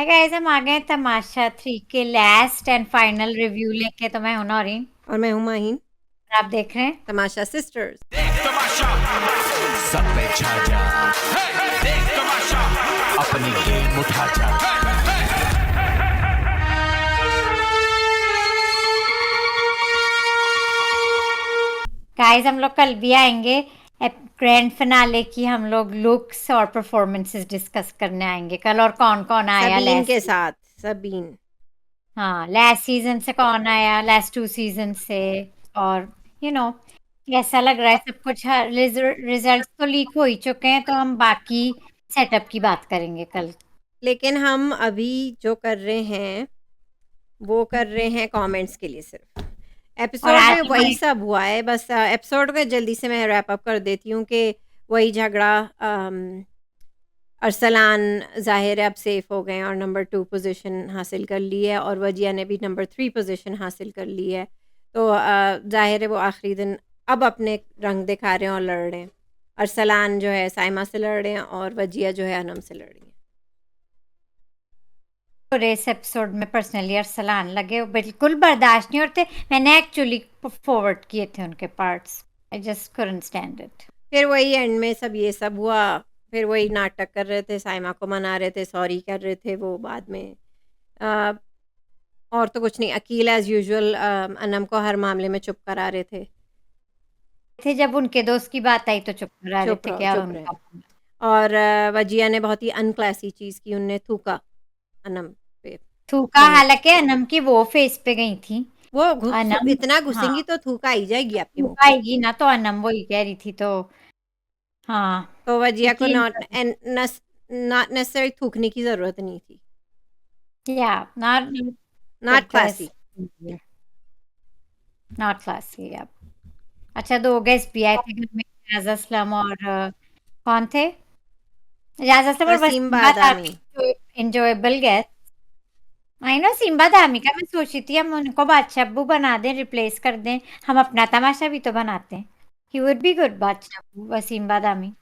Hi guys, हम आ गए तमाशा 3 के लास्ट एंड फाइनल रिव्यू लेके। तो मैं हूं नौरीन और मैं हूं माहीन। और आप देख रहे हैं तमाशा सिस्टर्स। तमाशा सब पे छा जा, देख तमाशा अपनी गेम उठा जा। गाइस। हम लोग कल भी आएंगे ग्रैंड फिनाले की। हम लोग लुक्स और परफॉर्मेंसेस डिस्कस करने आएंगे कल। और कौन कौन आया सबीन के लास्ट। साथ सबीन। हाँ, लास्ट सीजन से कौन आया, लास्ट 2 सीजन से। और यू you नो कैसा लग रहा है सब कुछ। रिजल्ट्स तो लीक हो ही चुके हैं, तो हम बाकी सेटअप की बात करेंगे कल। लेकिन हम अभी जो कर रहे हैं वो कर रहे हैं कमेंट्स के लिए सिर्फ। और एपिसोड आज में वही हमारे सब हुआ है बस। एपिसोड को जल्दी से मैं रैप अप कर देती हूँ कि वही झगड़ा। अरसलान ज़ाहिर है अब सेफ हो गए और नंबर 2 पोजीशन हासिल कर ली है, और वजिया ने भी नंबर 3 पोजीशन हासिल कर ली है। तो ज़ाहिर है वो आखिरी दिन अब अपने रंग दिखा रहे हैं और लड़ रहे हैं। अरसलान जो है साइमा से लड़ रहे हैं और वजिया जो है अनम से लड़ रही है। पूरे इस एपिसोड में पर्सनली अरसलान लगे वो बिल्कुल बर्दाश्त नहीं होते। मैंने एक्चुअली फॉरवर्ड किए थे उनके parts. I just couldn't stand it. फिर वही एंड में सब ये सब हुआ। फिर वही नाटक कर रहे थे, साइमा को मना रहे थे, सॉरी कर रहे थे वो बाद में। अ, और तो कुछ नहीं। अकील एज यूजुअल अनम को हर मामले में चुप करा रहे थे। थे जब उनके दोस्त की बात आई तो चुप करा रहे थे क्या चुप रहे। उनका। और वजिया ने बहुत ही अनक्लासी चीज़ की, उनने थूका अनम पे। थूका, नमक। हालांकि अनम की वो फेस पे गई थी। वो अनम, इतना हाँ, घुसेंगी तो थूका आई जाएगी आपके मुंह थूका पे। आएगी ना, तो अनम वही कह रही थी। तो हाँ, तो वजिया को यकीन नॉट नेसेसरी थूकने की ज़रूरत नहीं थी। या not not classy. Not classy. या अच्छा, 2 गेस्ट भी आए थे घर में, एजाज असलम और कौन थे, एजाज असलम और Waseem Waseem Badami. Badami. Enjoyable guest. I know सिम्बा दामी का मैं सोची थी हम उनको बादशाह अब्बू बना दें, रिप्लेस कर दें। हम अपना तमाशा भी तो बनाते हैं। ही वुड बी गुड बादशाह अब्बू, वसीम बादामी।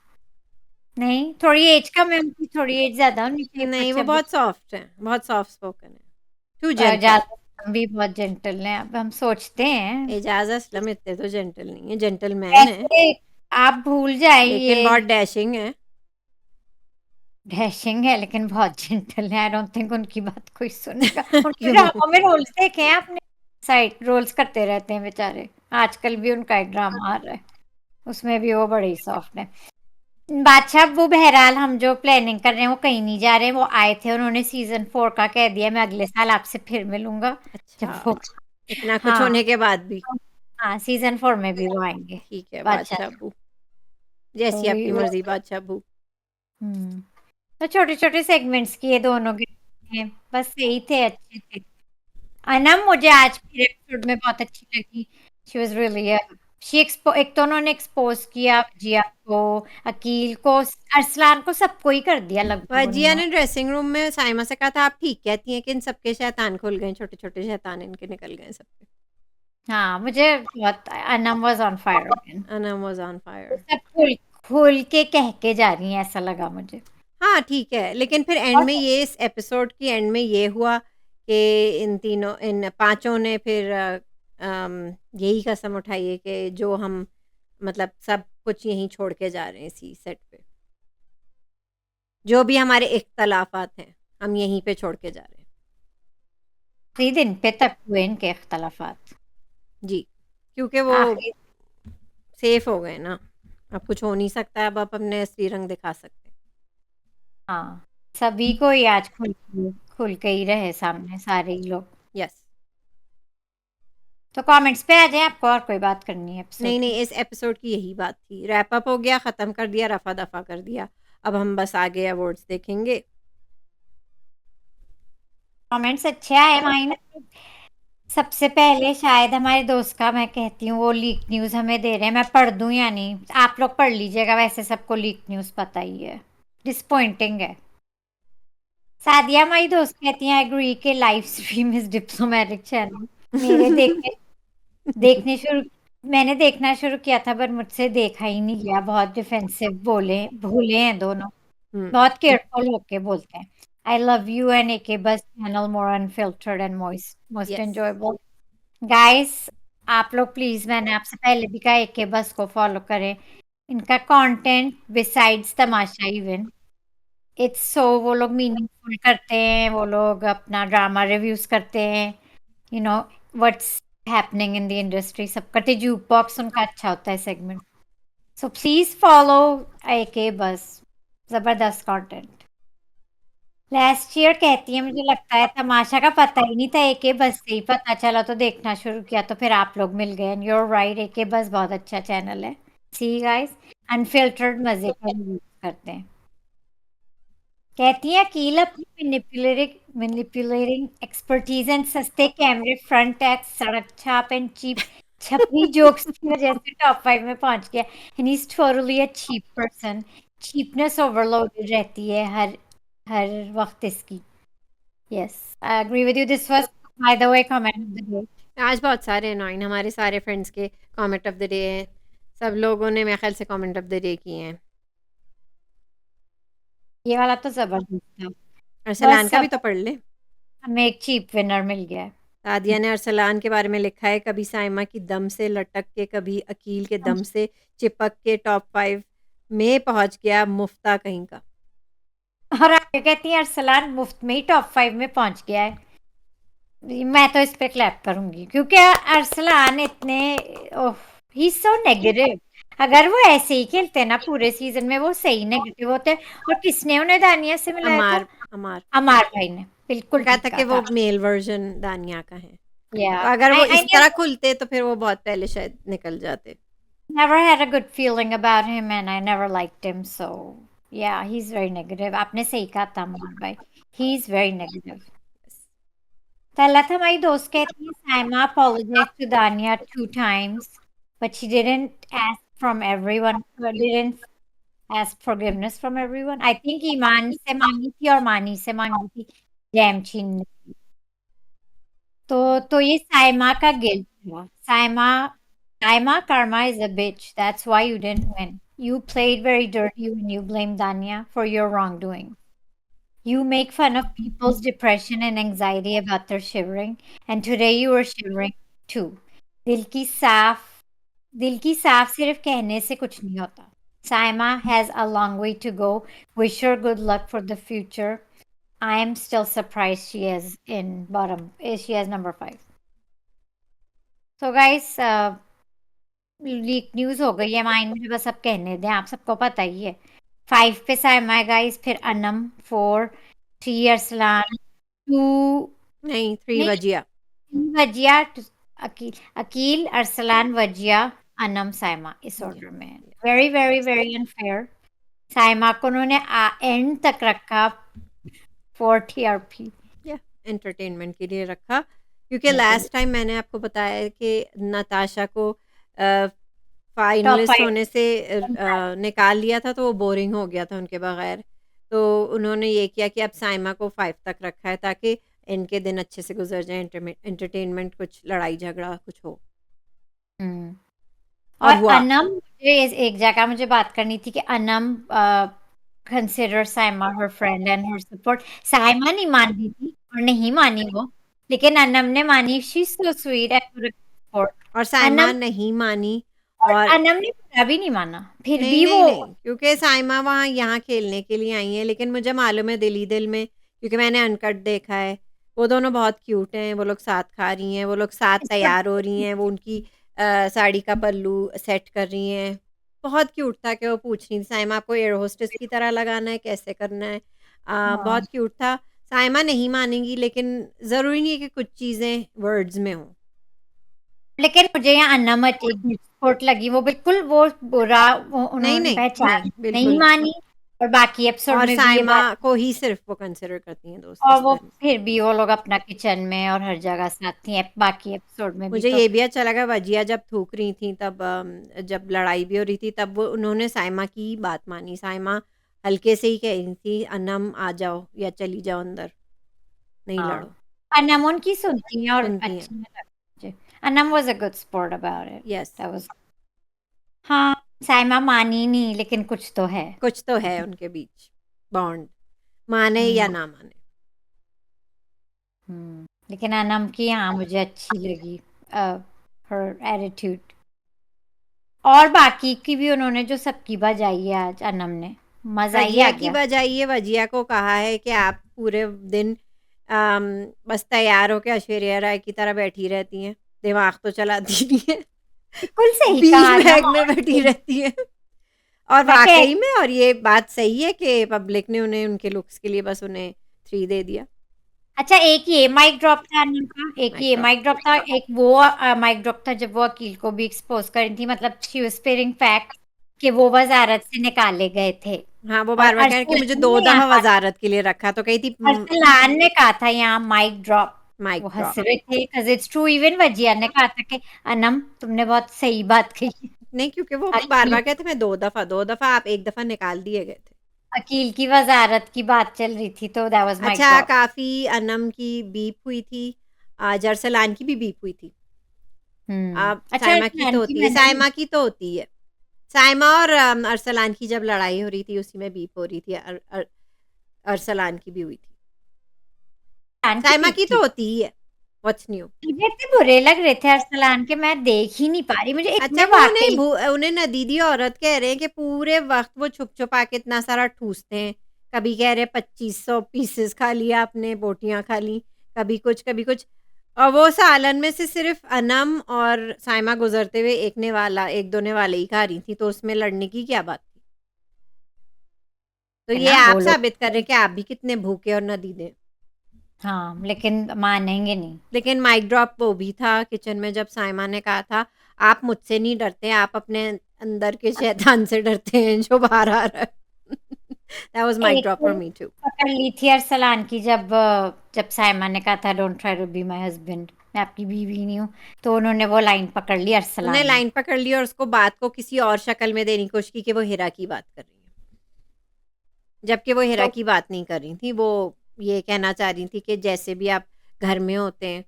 नहीं, थोड़ी एज कम है उनकी, थोड़ी एज ज्यादा होनी चाहिए नहीं, वो बादशाह अब्बू बहुत की। सॉफ्ट है, बहुत सॉफ्ट स्पोकन है। Too Ejaz gentle. असलम भी बहुत जेंटल हैं, अब हम सोचते हैं। एजाज असलम इतने तो जेंटल नहीं है, जेंटलमैन है ऐसे आप भूल जाए लेकिन ये। बहुत डैशिंग है। डैशिंग है लेकिन बहुत जेंटल है। आई डोंट थिंक उनकी बात कोई सुनेगा। उनके क्यों? ड्रामा में रोल्स देखे हैं आपने? साइड रोल्स करते रहते हैं बेचारे। आजकल भी उनका एक ड्रामा आ रहा है, उसमें भी वो बड़े ही सॉफ्ट है। बादशाह वो बहरहाल हम जो प्लानिंग कर रहे हैं वो कहीं नहीं जा रहे हैं। वो आए थे, उन्होंने सीजन 4 का कह दिया मैं अगले साल आपसे फिर मिलूंगा। जब अच्छा, वो, इतना कुछ हाँ, होने के बाद भी। हाँ, सीजन 4 में भी वो आएंगे ठीक है बादशाह। बादशाह अब्बू, तो जैसी वही आपकी वो, मर्जी बादशाह अब्बू। हम्म, तो छोटे छोटे सेगमेंट्स किए दोनों के हैं, बस सही थे, अच्छे थे। अनम मुझे आज के एपिसोड में बहुत अच्छी लगी। She was really she expo एक तो उन्होंने एक्सपोज किया जिया को, अकील को, अरसलान को, सबको ही कर दिया लगभग वजिया उन्होंने। ने ड्रेसिंग रूम में साइमा से कहा था आप ठीक कहती हैं कि इन सबके शैतान खुल गए, छोटे छोटे शैतान इनके निकल गए सबके। हाँ, मुझे बहुत Anam was on fire again. Anam was on fire. सब खुल खुल के कह के जा रही हैं, ऐसा लगा मुझे। हाँ ठीक है, लेकिन फिर एंड और में ये, इस एपिसोड की एंड में ये हुआ कि इन पांचों ने फिर यही कसम उठाई है कि जो हम मतलब सब कुछ यहीं छोड़ के जा रहे हैं इसी सेट पे। जो भी हमारे इख्तलाफात हैं हम यहीं पे छोड़ के जा रहे हैं। आखिरी दिन पे तक हुए इनके इख्तलाफात। जी, क्योंकि वो आखिरी, सेफ हो गए ना। अब कुछ हो नहीं सकता, अब आप अपने असली रंग दिखा सकते हैं। हाँ, सभी को ही आज खुल के ही रहे सामने सारे ही लोग। यस। तो कमेंट्स पे आ जाए, आपको और कोई बात करनी है नहीं एपिसोड की। नहीं, इस एपिसोड की यही बात थी। रैप अप हो गया, ख़त्म कर दिया, रफा दफा कर दिया। अब हम बस आगे अवार्ड्स देखेंगे। कमेंट्स अच्छे आए मायने। सबसे पहले शायद हमारे दोस्त का, मैं कहती हूँ, वो लीक न्यूज़ हमें दे रहे हैं। मैं पढ़ दूं या नहीं, आप लोग पढ़ लीजिएगा, वैसे सबको लीक न्यूज़ पता ही है। डिसपॉइंटिंग है। सादिया हमारी दोस्त कहती हैं एग्री के live stream is diplomatic channel. मेरे देखने देखने शुरू मैंने देखना शुरू किया था पर मुझसे देखा ही नहीं गया। बहुत डिफेंसिव बोले भूले हैं दोनों। हम्म। बहुत केयरफुल होके बोलते हैं। I love you and AK Bus channel, more unfiltered and most yes. enjoyable. Guys, आप लोग प्लीज, मैंने आपसे पहले भी कहा AK बस को फॉलो करें. इनका content besides Tamasha even it's so, वो लोग मीनिंगफुल करते हैं, वो लोग अपना ड्रामा रिव्यूज करते हैं, you know what's happening in the industry सब करते. जूक बॉक्स उनका अच्छा होता है segment. So please follow AK बस. जबरदस्त कंटेंट. लास्ट ईयर कहती है, मुझे लगता है तमाशा का पता ही नहीं था, AK बस से ही पता चला तो देखना शुरू किया, तो फिर आप लोग मिल गए. एंड यूर राइट, AK बस बहुत अच्छा चैनल है. सी गाइस, अनफिल्टर्ड मजे का रिव्यू करते हैं. कहती है अकील अपनी मैनिपुलेटिंग एक्सपर्टीज एंड सस्ते कैमरे, फ्रंट टैक्स, सड़क छाप एंड चीप छपरी जोक्स की वजह से टॉप 5 में पहुंच गया. And he is thoroughly a cheap person. Cheapness overloaded रहती है हर हर वक्त इसकी. Yes, I agree with you. This was by the way comment of the day. आज बहुत सारे अनोइंग हमारे सारे फ्रेंड्स के कमेंट ऑफ द डे हैं। सब लोगों ने मेरे ख्याल से कमेंट ऑफ द डे किए हैं। ये वाला तो जबरदस्त था. अरसलान बस का भी अब तो पढ़ ले। हमें एक चीप विनर मिल गया है. सादिया ने अरसलान के बारे में लिखा है, कभी साइमा की दम से लटक के, कभी अकील के दम से चिपक के टॉप 5 में पहुंच गया, मुफ्ता कहीं का। और आगे कहती है अरसलान मुफ्त में ही टॉप 5 में पहुंच गया है. मैं तो इस पे क्लैप करूंगी क्योंकि अरसलान इतने, ओह, ही सो नेगेटिव. अगर वो ऐसे ही खेलते ना पूरे सीजन में, वो सही नेगेटिव होते. और किसने उन्हें दानिया से मिलाया था? अमार अमार अमार भाई ने. वो बिल्कुल कहा ठीक था कहा कि वो था. मेल वर्जन दानिया का है। या तो अगर वो आई इस तरह खुलते तो फिर वो बहुत पहले शायद निकल जाते। never had a good feeling about him and I never liked him, so yeah, he's very negative. आपने सही कहा था अमार भाई. He's very negative. तलत हमारी दोस्त कहती है Saima apologized to Dania 2 times, but she didn't ask from everyone. Didn't ask forgiveness from everyone. I think ईमान से मांगी थी और मानी से मांगी थी जैम छीनने की. तो ये साइमा का गिल्ट था. Saima karma is a bitch. That's why you didn't win. You played very dirty when you blamed Dania for your wrongdoing. You make fun of people's depression and anxiety about their shivering, and today you were shivering too. दिल की साफ दिल की साफ सिर्फ कहने से कुछ नहीं होता. Saima has a long way to go. Wish her good luck for the future. I am still surprised she is in bottom. She has number 5. So guys, leak news हो गई है माइन, मुझे बस अब कहने दें, आप सबको पता ही है. 5 पे साइमा है गाइस, फिर अनम 4, 3 अरसलान, 2 नहीं 3 नहीं, वजिया। 3 वजिया, अकील अरसलान वजिया अनम साइमा, इस ऑर्डर में. Very very very unfair. Saima को उन्होंने एंड तक रखा फॉर TRP. या एंटरटेनमेंट के लिए रखा, क्योंकि लास्ट टाइम मैंने आपको बताया कि नताशा को फाइनलिस्ट होने से निकाल लिया था, तो वो बोरिंग हो गया था उनके बगैर। तो उन्होंने ये किया कि अब साइमा को 5 तक रखा है, ताकि इनके दिन अच्छे से गुजर जाए, एंटरटेनमेंट, कुछ लड़ाई झगड़ा कुछ हो। और अनम, मुझे एक जगह मुझे बात करनी थी कि Anam consider Saima her friend and her support. Saima नहीं मान रही थी और नहीं मानी वो, लेकिन अनम ने मानी. She is so sweet and support. और साइमा नहीं मानी, और अनम ने पूरा भी नहीं माना, फिर नहीं, भी नहीं, वो नहीं, क्योंकि साइमा वहाँ यहाँ खेलने के लिए आई है। लेकिन मुझे मालूम है दिल ही दिल में, क्योंकि मैंने अनकट देखा है, वो दोनों बहुत क्यूट हैं, वो लोग साथ खा रही हैं, वो लोग साथ तैयार हो रही हैं, वो उनकी साड़ी का पल्लू सेट कर रही हैं। बहुत क्यूट था कि वो पूछ रही थी साइमा आपको एयर होस्टेस की तरह लगाना है, कैसे करना है। बहुत क्यूट था। साइमा नहीं मानेंगी, लेकिन ज़रूरी नहीं है कि कुछ चीज़ें वर्ड्स में हों। लेकिन मुझे यहाँ अनम सपोर्ट लगी, वो बिल्कुल वो बुरा उन्होंने पहचान नहीं मानी. और बाकी एपिसोड में भी साइमा को ही सिर्फ वो कंसिडर करती हैं दोस्त, और वो फिर भी वो लोग अपना किचन में और हर जगह साथ थी. बाकी एपिसोड में मुझे ये भी अच्छा लगा, वजिया जब थूक रही थी, तब जब लड़ाई भी हो रही थी, तब वो उन्होंने साइमा की बात मानी। साइमा हल्के से ही कह रही थी अनम आ जाओ या चली जाओ अंदर, नहीं लड़ो. अनम उनकी सुनती है और अच्छी लगी. Anam was a good sport about it. Yes, that was. हाँ, साइमा मानी नहीं, लेकिन कुछ तो है उनके बीच बॉन्ड. माने या हम्म ना माने। लेकिन अनम की हाँ मुझे अच्छी लगी हर एटीट्यूड। और बाकी की भी उन्होंने जो सबकी बजाई है आज अनम ने, मजा ही वजिया आ की गया। बजाय वजिया को कहा है कि आप पूरे दिन बस तैयार होके ऐश्वर्या राय की तरह बैठी रहती हैं, दिमाग तो चलाती नहीं है। बिल्कुल सही बीच कहा में ना। बैग में बैठी रहती है। और मैं कह वाकई में, और ये बात सही है कि पब्लिक ने उन्हें उनके लुक्स के लिए बस उन्हें 3 दे दिया। अच्छा एक ये माइक ड्रॉप था अनम का, एक माइक ये ड्रॉप। माइक ड्रॉप था, एक वो माइक ड्रॉप था जब वो अकील को भी एक्सपोज कर रही थी, मतलब शी वाज स्पिरिंग फैक्ट कि वो वजारत से निकाले गए थे। हाँ, वो और बार-बार कह रहे कि मुझे अरसलान 2 ने दफ़ा यहाँ वज़ारत के लिए रखा, तो कही थी अरसलान ने कहा था यहाँ माइक ड्रॉप। माइक वो ड्रॉप। हंस रहे थे because it's true. Even Wajiha ने कहा था कि अनम तुमने बहुत सही बात कही। नहीं, क्योंकि वो अकील बार-बार कहते मैं 2 दफ़ा, आप 1 दफ़ा निकाल दिए गए थे। अकील की वजारत की बात चल रही थी तो दैट वाज माइक अच्छा, ड्रॉप। काफ़ी अनम की बीप हुई थी, अरसलान की भी बीप हुई थी। अच्छा साइमा की अरसलान तो की होती है, मैंने साइमा की तो होती है। साइमा और अरसलान की जब लड़ाई हो रही थी, उसी में बीप हो रही थी, अरसलान की भी हुई थी। अरसलान की साइमा पीक की थी। तो होती ही है, व्हाट्स न्यू? मुझे इतने बुरे लग रहे थे अरसलान के, मैं देख ही नहीं पा रही, मुझे अच्छा, इतने वो वाकई। उन्हें नदीदी औरत कह रहे हैं कि पूरे वक़्त वो छुप-छुपा के इतना सारा ठूसते हैं। कभी कह रहे 2500 पीसेस खा लिया आपने, बोटियाँ खा लीं, कभी कुछ, कभी कुछ। और वो सालन में से सिर्फ़ अनम और साइमा गुज़रते हुए एक दोने वाले ही खा रही थी, तो उसमें लड़ने की क्या बात थी? तो है ये ना वो आप साबित कर रहे लोग। हैं कि आप भी कितने भूखे और नदीदे। हाँ लेकिन मानेंगे नहीं। लेकिन माइक ड्रॉप वो भी था किचन में जब साइमा ने कहा था, "आप मुझसे नहीं डरते, आप अपने अंदर के शैतान से डरते हैं जो बाहर आ रहा है।" दैट वाज़ माइक एक ड्रॉप फॉर तो मी टू। पकड़ ली थी अरसलान की जब जब साइमा ने कहा था don't try to be my husband, मैं आपकी बीवी नहीं हूँ, तो उन्होंने वो लाइन पकड़ ली उन्हें अरसलान ने। लाइन पकड़ ली और उसको बात को किसी और शक्ल में देने की कोशिश की कि वो हिरा की बात कर रही है। जबकि वो हिरा तो की बात नहीं कर रही थी, वो ये कहना चाह रही थी कि जैसे भी आप घर में होते हैं,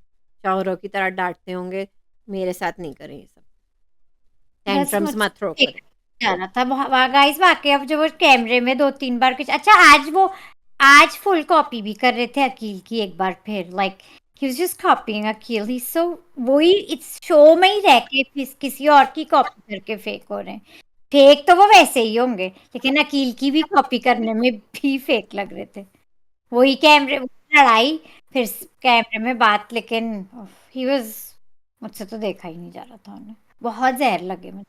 शौहरों की तरह डाँटते होंगे, मेरे साथ नहीं करें ये सब। बस टेंट्रम्स मुझसे मत थ्रो देखा करें। जा रहा था गाइस वाकई। अब जब वो कैमरे में 2-3 बार कुछ अच्छा आज फुल कॉपी भी कर रहे थे अकील की एक बार फिर, like he was just copying Akeel, he so वही इस शो में ही रह के किसी और की कॉपी करके फेक हो रहे हैं। फेक तो वो वैसे ही होंगे लेकिन अकील की भी कॉपी करने में भी फेक लग रहे थे। वही कैमरे लड़ाई, फिर कैमरे में बात, लेकिन ही वाज मुझसे तो देखा ही नहीं जा रहा था उन्हें। बहुत जहर लगे मुझे।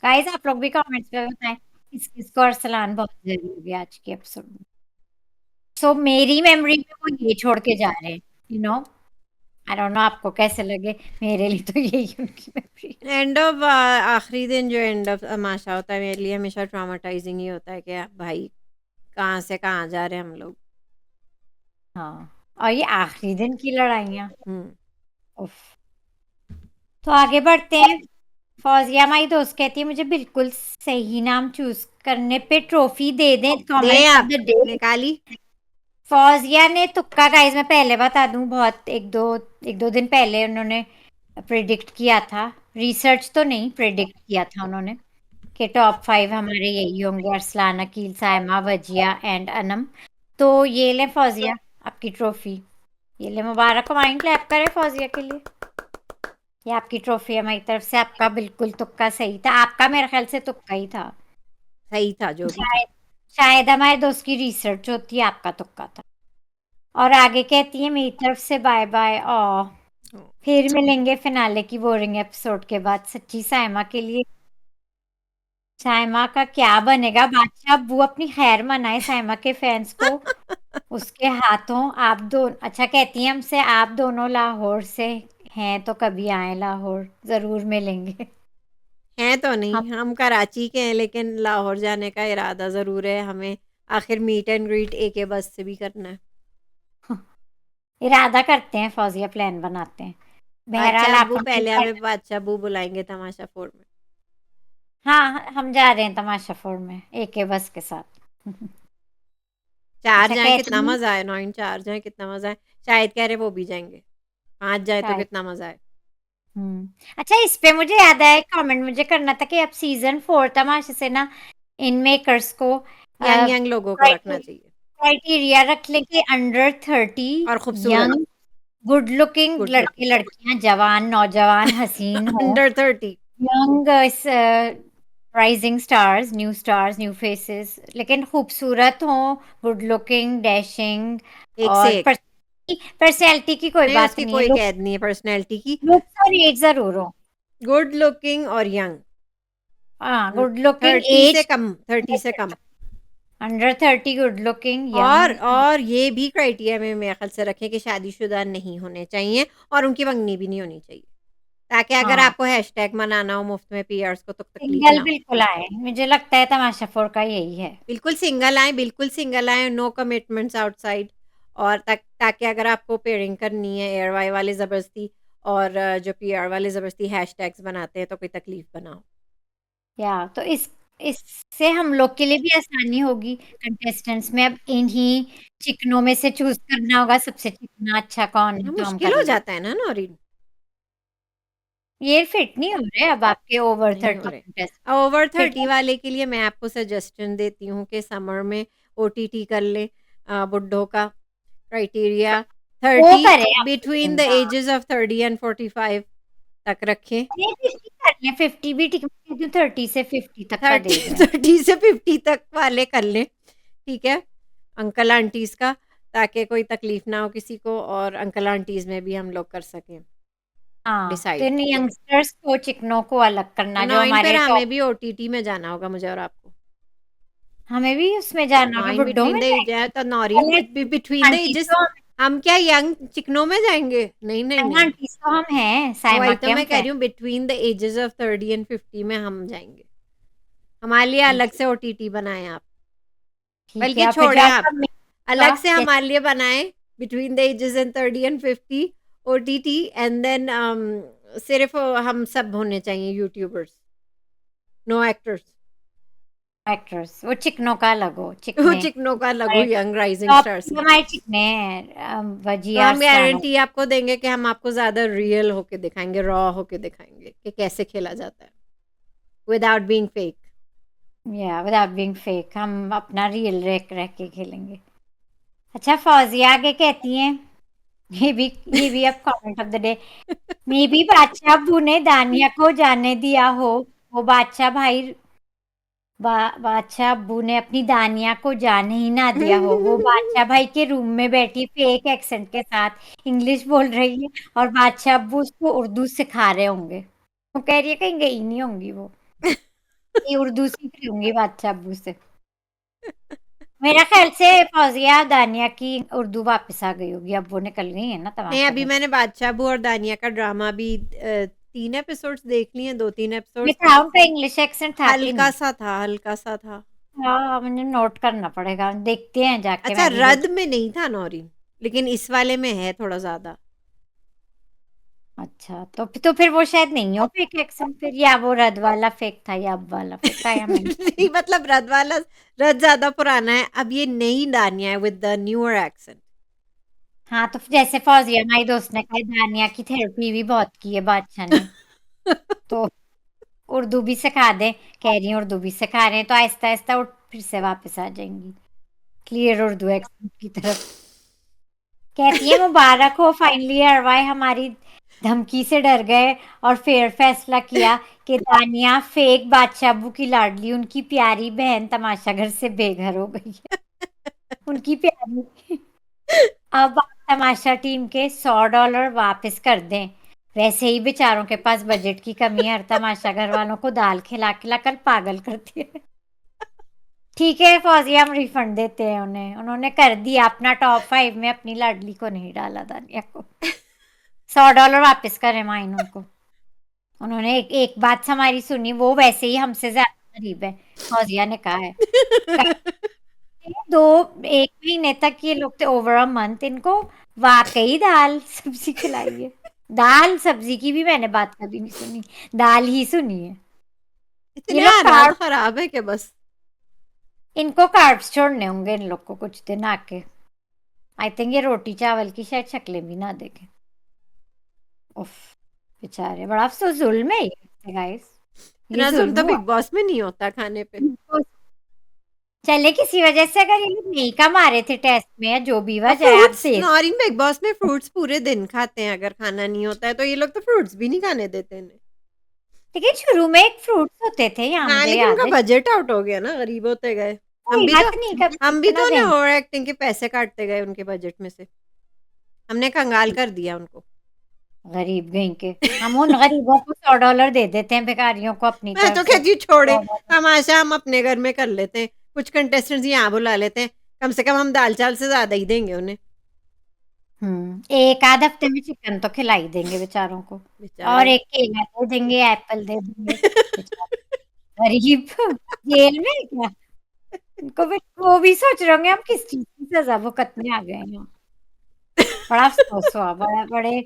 गाइस आप लोग भी कमेंट्स में बताएं किस किस को अरसलान बहुत जहर लगे आज के एपिसोड में। सो मेरी मेमोरी में वो ये छोड़ के जा रहे हैं, you know. I don't know आपको कैसे लगे, मेरे लिए तो यही उनकी मेमोरी है। एंड ऑफ आखिरी दिन जो एंड ऑफ तमाशा होता है मेरे लिए हमेशा ट्रॉमाटाइजिंग ही होता है कि भाई कहाँ से कहाँ जा रहे हैं हम लोग। हाँ और ये आखिरी दिन की लड़ाइयाँ, हम्म। उफ। तो आगे बढ़ते हैं। फौजिया हमारी दोस्त कहती है मुझे बिल्कुल सही नाम चूज करने पे ट्रॉफी दे दें, दें कमेंट ऑफ आप द डे। निकाली। फौजिया ने तुक्का, गाइस मैं पहले बता दूं, बहुत एक दो दिन पहले उन्होंने प्रिडिक्ट किया था, रिसर्च तो नहीं प्रिडिक्ट किया था उन्होंने कि टॉप 5 हमारे यही होंगे, अरसलान, अकील, साइमा, वजिया एंड अनम। तो ये ले फौजिया आपकी ट्रॉफी, ये ले मुबारक, माइंड क्लैप करें फौजिया के लिए। ये आपकी ट्रॉफी है हमारी तरफ से, आपका बिल्कुल तुक्का सही था, आपका मेरे ख्याल से तुक्का ही था। सही था जो भी था। शायद शायद हमारे दोस्त की रिसर्च होती है, आपका तुक्का था। और आगे कहती है मेरी तरफ से बाय बाय। फिर मिलेंगे फिनाले की बोरिंग एपिसोड के बाद। सच्ची साइमा के लिए, साइमा का क्या बनेगा बादशाह, वो अपनी खैर मनाए साइमा के फैंस को, उसके हाथों। आप दो अच्छा कहती हैं हमसे, आप दोनों लाहौर से हैं तो कभी आए लाहौर, जरूर मिलेंगे। हैं तो हम नहीं, हम कराची के हैं, लेकिन लाहौर जाने का इरादा ज़रूर है हमें। आखिर मीट एंड ग्रीट एके बस से भी करना है। इरादा करते हैं फौजिया, प्लान बनाते हैं। बहरहाल बादशाह आप अब्बू हमें पहले हमें बादशाह अब्बू बुलाएंगे तमाशा फोर में। हाँ हम जा रहे हैं तमाशा फोर में एक बस के साथ। 4 अच्छा जाएँ कितना कहती हैं मज़ा आए, 9 4 जाएँ कितना मज़ा आए। शायद कह रहे वो भी जाएँगे। 5 जाए तो शायद। कितना मज़ा आए। अच्छा इस पे मुझे याद आया, कमेंट मुझे करना था कि अब सीजन 4 तमाशे से ना इन मेकर्स को यंग यंग लोगों को रखना चाहिए। क्राइटेरिया रख ले कि अंडर 30 और खूबसूरत यंग गुड लुकिंग गुड लड़के लड़कियां जवान नौजवान हसीन हो under 30 young rising stars new faces लेकिन खूबसूरत हो गुड लुकिंग डैशिंग एक से और एक पर्सनैलिटी की कोई नहीं, बात उसकी नहीं है कोई लुक कैद नहीं है पर्सनैलिटी की। लुक्स और एज जरूर हो गुड लुकिंग और यंग, हाँ गुड लुकिंग 30 से एज कम, 30 से कम। अंडर 30 गुड लुकिंग यंग और ये भी क्राइटेरिया में मेरे ख्याल से रखें कि शादीशुदा नहीं होने चाहिए और उनकी मंगनी भी नहीं होनी चाहिए, ताकि अगर हाँ आपको हैशटैग मनाना हो मुफ्त में पीआर्स को तो तकलीफ सिंगल ना हो। बिल्कुल आए मुझे लगता है तमाशा फोर का यही है बिल्कुल सिंगल आए, नो कमिटमेंट्स आउटसाइड। और ताकि अगर आपको पेयरिंग करनी है एयर वाई वाले ज़बरदस्ती और जो पीआर वाले ज़बरदस्ती हैशटैग्स बनाते हैं तो कोई तकलीफ ना हो। या तो इससे हम लोग के लिए भी आसानी होगी कंटेस्टेंट्स में अब इन्हीं चिकनों में से चूज करना होगा सबसे चिकना अच्छा कौन है हाँ, तो हम मुश्किल कर हो ले जाता है ना नौरीन। ये फिट नहीं हो रहे अब आपके ओवर नहीं हो 30 रहे। कंटेस्ट ओवर फिट 30 वाले के लिए मैं आपको सजेशन देती हूँ कि समर में ओटीटी कर लें, बुड्ढों का क्राइटेरिया वो 30, करें आप between the ages of 30 and 45 तक रखें। ये 50 कर लें 50 भी ठीक है 30 से 50 तक का 30 दे दें 30 से 50 तक वाले कर लें, ठीक है, अंकल आंटीज़ का, ताकि कोई तकलीफ ना हो किसी को और अंकल आंटीज़ में भी हम लोग कर सकें हाँ तो डिसाइड। इन यंगस्टर्स को चिकनों को अलग करना जो नौइन फिर हमारे हमें टॉप भी ओटीटी में जाना होगा, मुझे और आपको। हमें भी उसमें जाना होगा नौइन बुड्ढों बिटवीन में द एज है तो नौरीन जाएंगे बिटवीन द आंटी एजेस। तो हम क्या यंग चिकनों में जाएंगे? नहीं नहीं नहीं। आंटी तो हम हैं तो साइमा वही तो के हम मैं कह फ्रेंड रही हूँ, between the ages of 30 and 50 में हम जाएंगे। हमारे लिए अलग से ओटीटी बनाएं आप, ठीक है बल्कि और फिर जो छोड़ें आप, आपका होगा अलग से जैसे हमारे लिए बनाएं between the ages and 30 and 50 OTT, and then सिर्फ हम सब होने चाहिए यूट्यूबर्स, नो एक्टर्स। एक्टर्स वो चिकनों का अलग हो वो चिकने चिकनों का लगो हमारे यंग राइजिंग टॉप स्टार्स। हमारे चिकने हैं तो हम वजियार स्टानो गारंटी आपको देंगे कि हम आपको ज़्यादा रियल होके दिखाएँगे, रॉ होके दिखाएँगे कि कैसे खेला जाता है, विदाउट बीइंग फेक। या विदाउट बीइंग फेक हम अपना रियल रह के खेलेंगे अच्छा फौजिया आगे कहती हैं ये भी अब comment of the day may be बादशाह अब्बू ने दानिया को जाने दिया हो वो बादशाह भाई बादशाह अब्बू ने अपनी दानिया को जाने ही ना दिया हो वो बादशाह भाई के रूम में बैठी फेक एक्सेंट के साथ इंग्लिश बोल रही है और बादशाह अब्बू उसको उर्दू सिखा रहे होंगे वो कह रही है कहीं गई नहीं होंगी वो ये उर्दू सीख रही होंगी बादशाह अब्बू से मेरा ख्याल से फौजिया दानिया की उर्दू वापस आ गई होगी अब वो निकल गई है ना नहीं, तमाशा अभी घर मैंने बादशाह अबू और दानिया का ड्रामा भी 3 एपिसोड्स देख लिए हैं, 2-3 में एपिसोड्स। था उनका इंग्लिश एक्सेंट था कि नहीं हल्का-सा था, हल्का-सा था। हाँ मुझे नोट करना पड़ेगा देखते हैं जाके अच्छा, मैं भी देख रद में नहीं था नौरीन, लेकिन इस वाले में है थोड़ा ज़्यादा। अच्छा तो फिर वो शायद नहीं हो फेक एक्सेंट फिर या वो रद वाला फेक था या अब वाला फेक था या मैं नहीं, मतलब रद ज़्यादा पुराना है, अब ये नई दानिया है विद द न्यूअर एक्सेंट। हाँ तो जैसे फौजिया हमारी दोस्त ने कहा दानिया की थेरेपी भी बहुत की है बादशाह ने तो उर्दू भी सिखा दे कह रही हैं उर्दू भी सिखा रहे हैं तो आहिस्ता आहिस्ता वो फिर से वापस आ जाएंगी क्लियर उर्दू एक्सेंट की तरफ कहती है मुबारक हो फाइनली अरवाए हमारी धमकी से डर गए और फिर फैसला किया कि दानिया फेक बादशाह अब्बू की लाडली उनकी प्यारी बहन तमाशा घर से बेघर हो गई है उनकी प्यारी अब आप तमाशा टीम के $100 वापस कर दें वैसे ही बेचारों के पास बजट की कमी है हर तमाशा घर वालों को दाल खिला खिला कर पागल करती है ठीक है फौजिया हम रिफंड देते हैं उन्हें उन्होंने कर दिया अपना टॉप 5 में अपनी लाडली को नहीं डाला दानिया को $100 वापस करें माइन उनको उन्होंने एक बात हमारी सुनी वो वैसे ही हमसे ज्यादा गरीब है फौजिया ने कहा है दो एक महीने तक ये लोग थे ओवर अ मंथ इनको वाकई दाल सब्जी खिलाई है दाल सब्जी की भी मैंने बात कभी नहीं सुनी दाल ही सुनी है ये इतने लोग हालात खराब है कि बस। इनको कार्ब्स छोड़ने होंगे इन लोग को कुछ दिन आके आई थिंक ये रोटी चावल की शायद शक्लें भी ना देखें उफ बेचारे बड़ा अफसोस जुल्म है ये गाइस ये इतना जुल्म तो जुल्म हुआ बिग बॉस में नहीं होता खाने पे। चले किसी वजह से अगर ये लोग नहीं कमा रहे थे टेस्ट में या जो भी और वजह है, आप फ्रूट्स दे नौरीन बिग बॉस में फ्रूट्स पूरे दिन खाते हैं, अगर खाना नहीं होता है तो ये लोग तो फ्रूट्स भी नहीं खाने देते इन्हें। लेकिन शुरू में एक फ्रूट्स होते थे, यहाँ हाँ, मुझे लेकिन याद उनका है। बजट आउट हो गया ना, गरीब होते गए। हम कोई भी तो बात नहीं, कभी हम भी कितना तो उन्हें देंगे। ओवर एक्टिंग के पैसे काटते गए उनके बजट में से। हमने कंगाल कर दिया उनको। गरीब गई के, हम उन गरीबों को $100 दे देते हैं, भिखारियों को अपनी मैं तरफ तो से कहती हूँ छोड़े, $100। तमाशा हम अपने घर में कर लेते हैं। कुछ कंटेस्टेंट्स यहाँ बुला लेते हैं, कम से कम हम दाल-चाल से ज़्यादा ही देंगे उन्हें। एक आध हफ्ते में चिकन तो खिला ही देंगे बेचारों को, और बेचारे। एक केला दे देंगे, एप्पल दे देंगे। बेचारे गरीब जेल में है क्या? उनको भी वो भी सोच रहे होंगे हम किस चीज की सजा भुगतने आ गए हैं यहाँ। बड़ा अफसोस हुआ, बड़े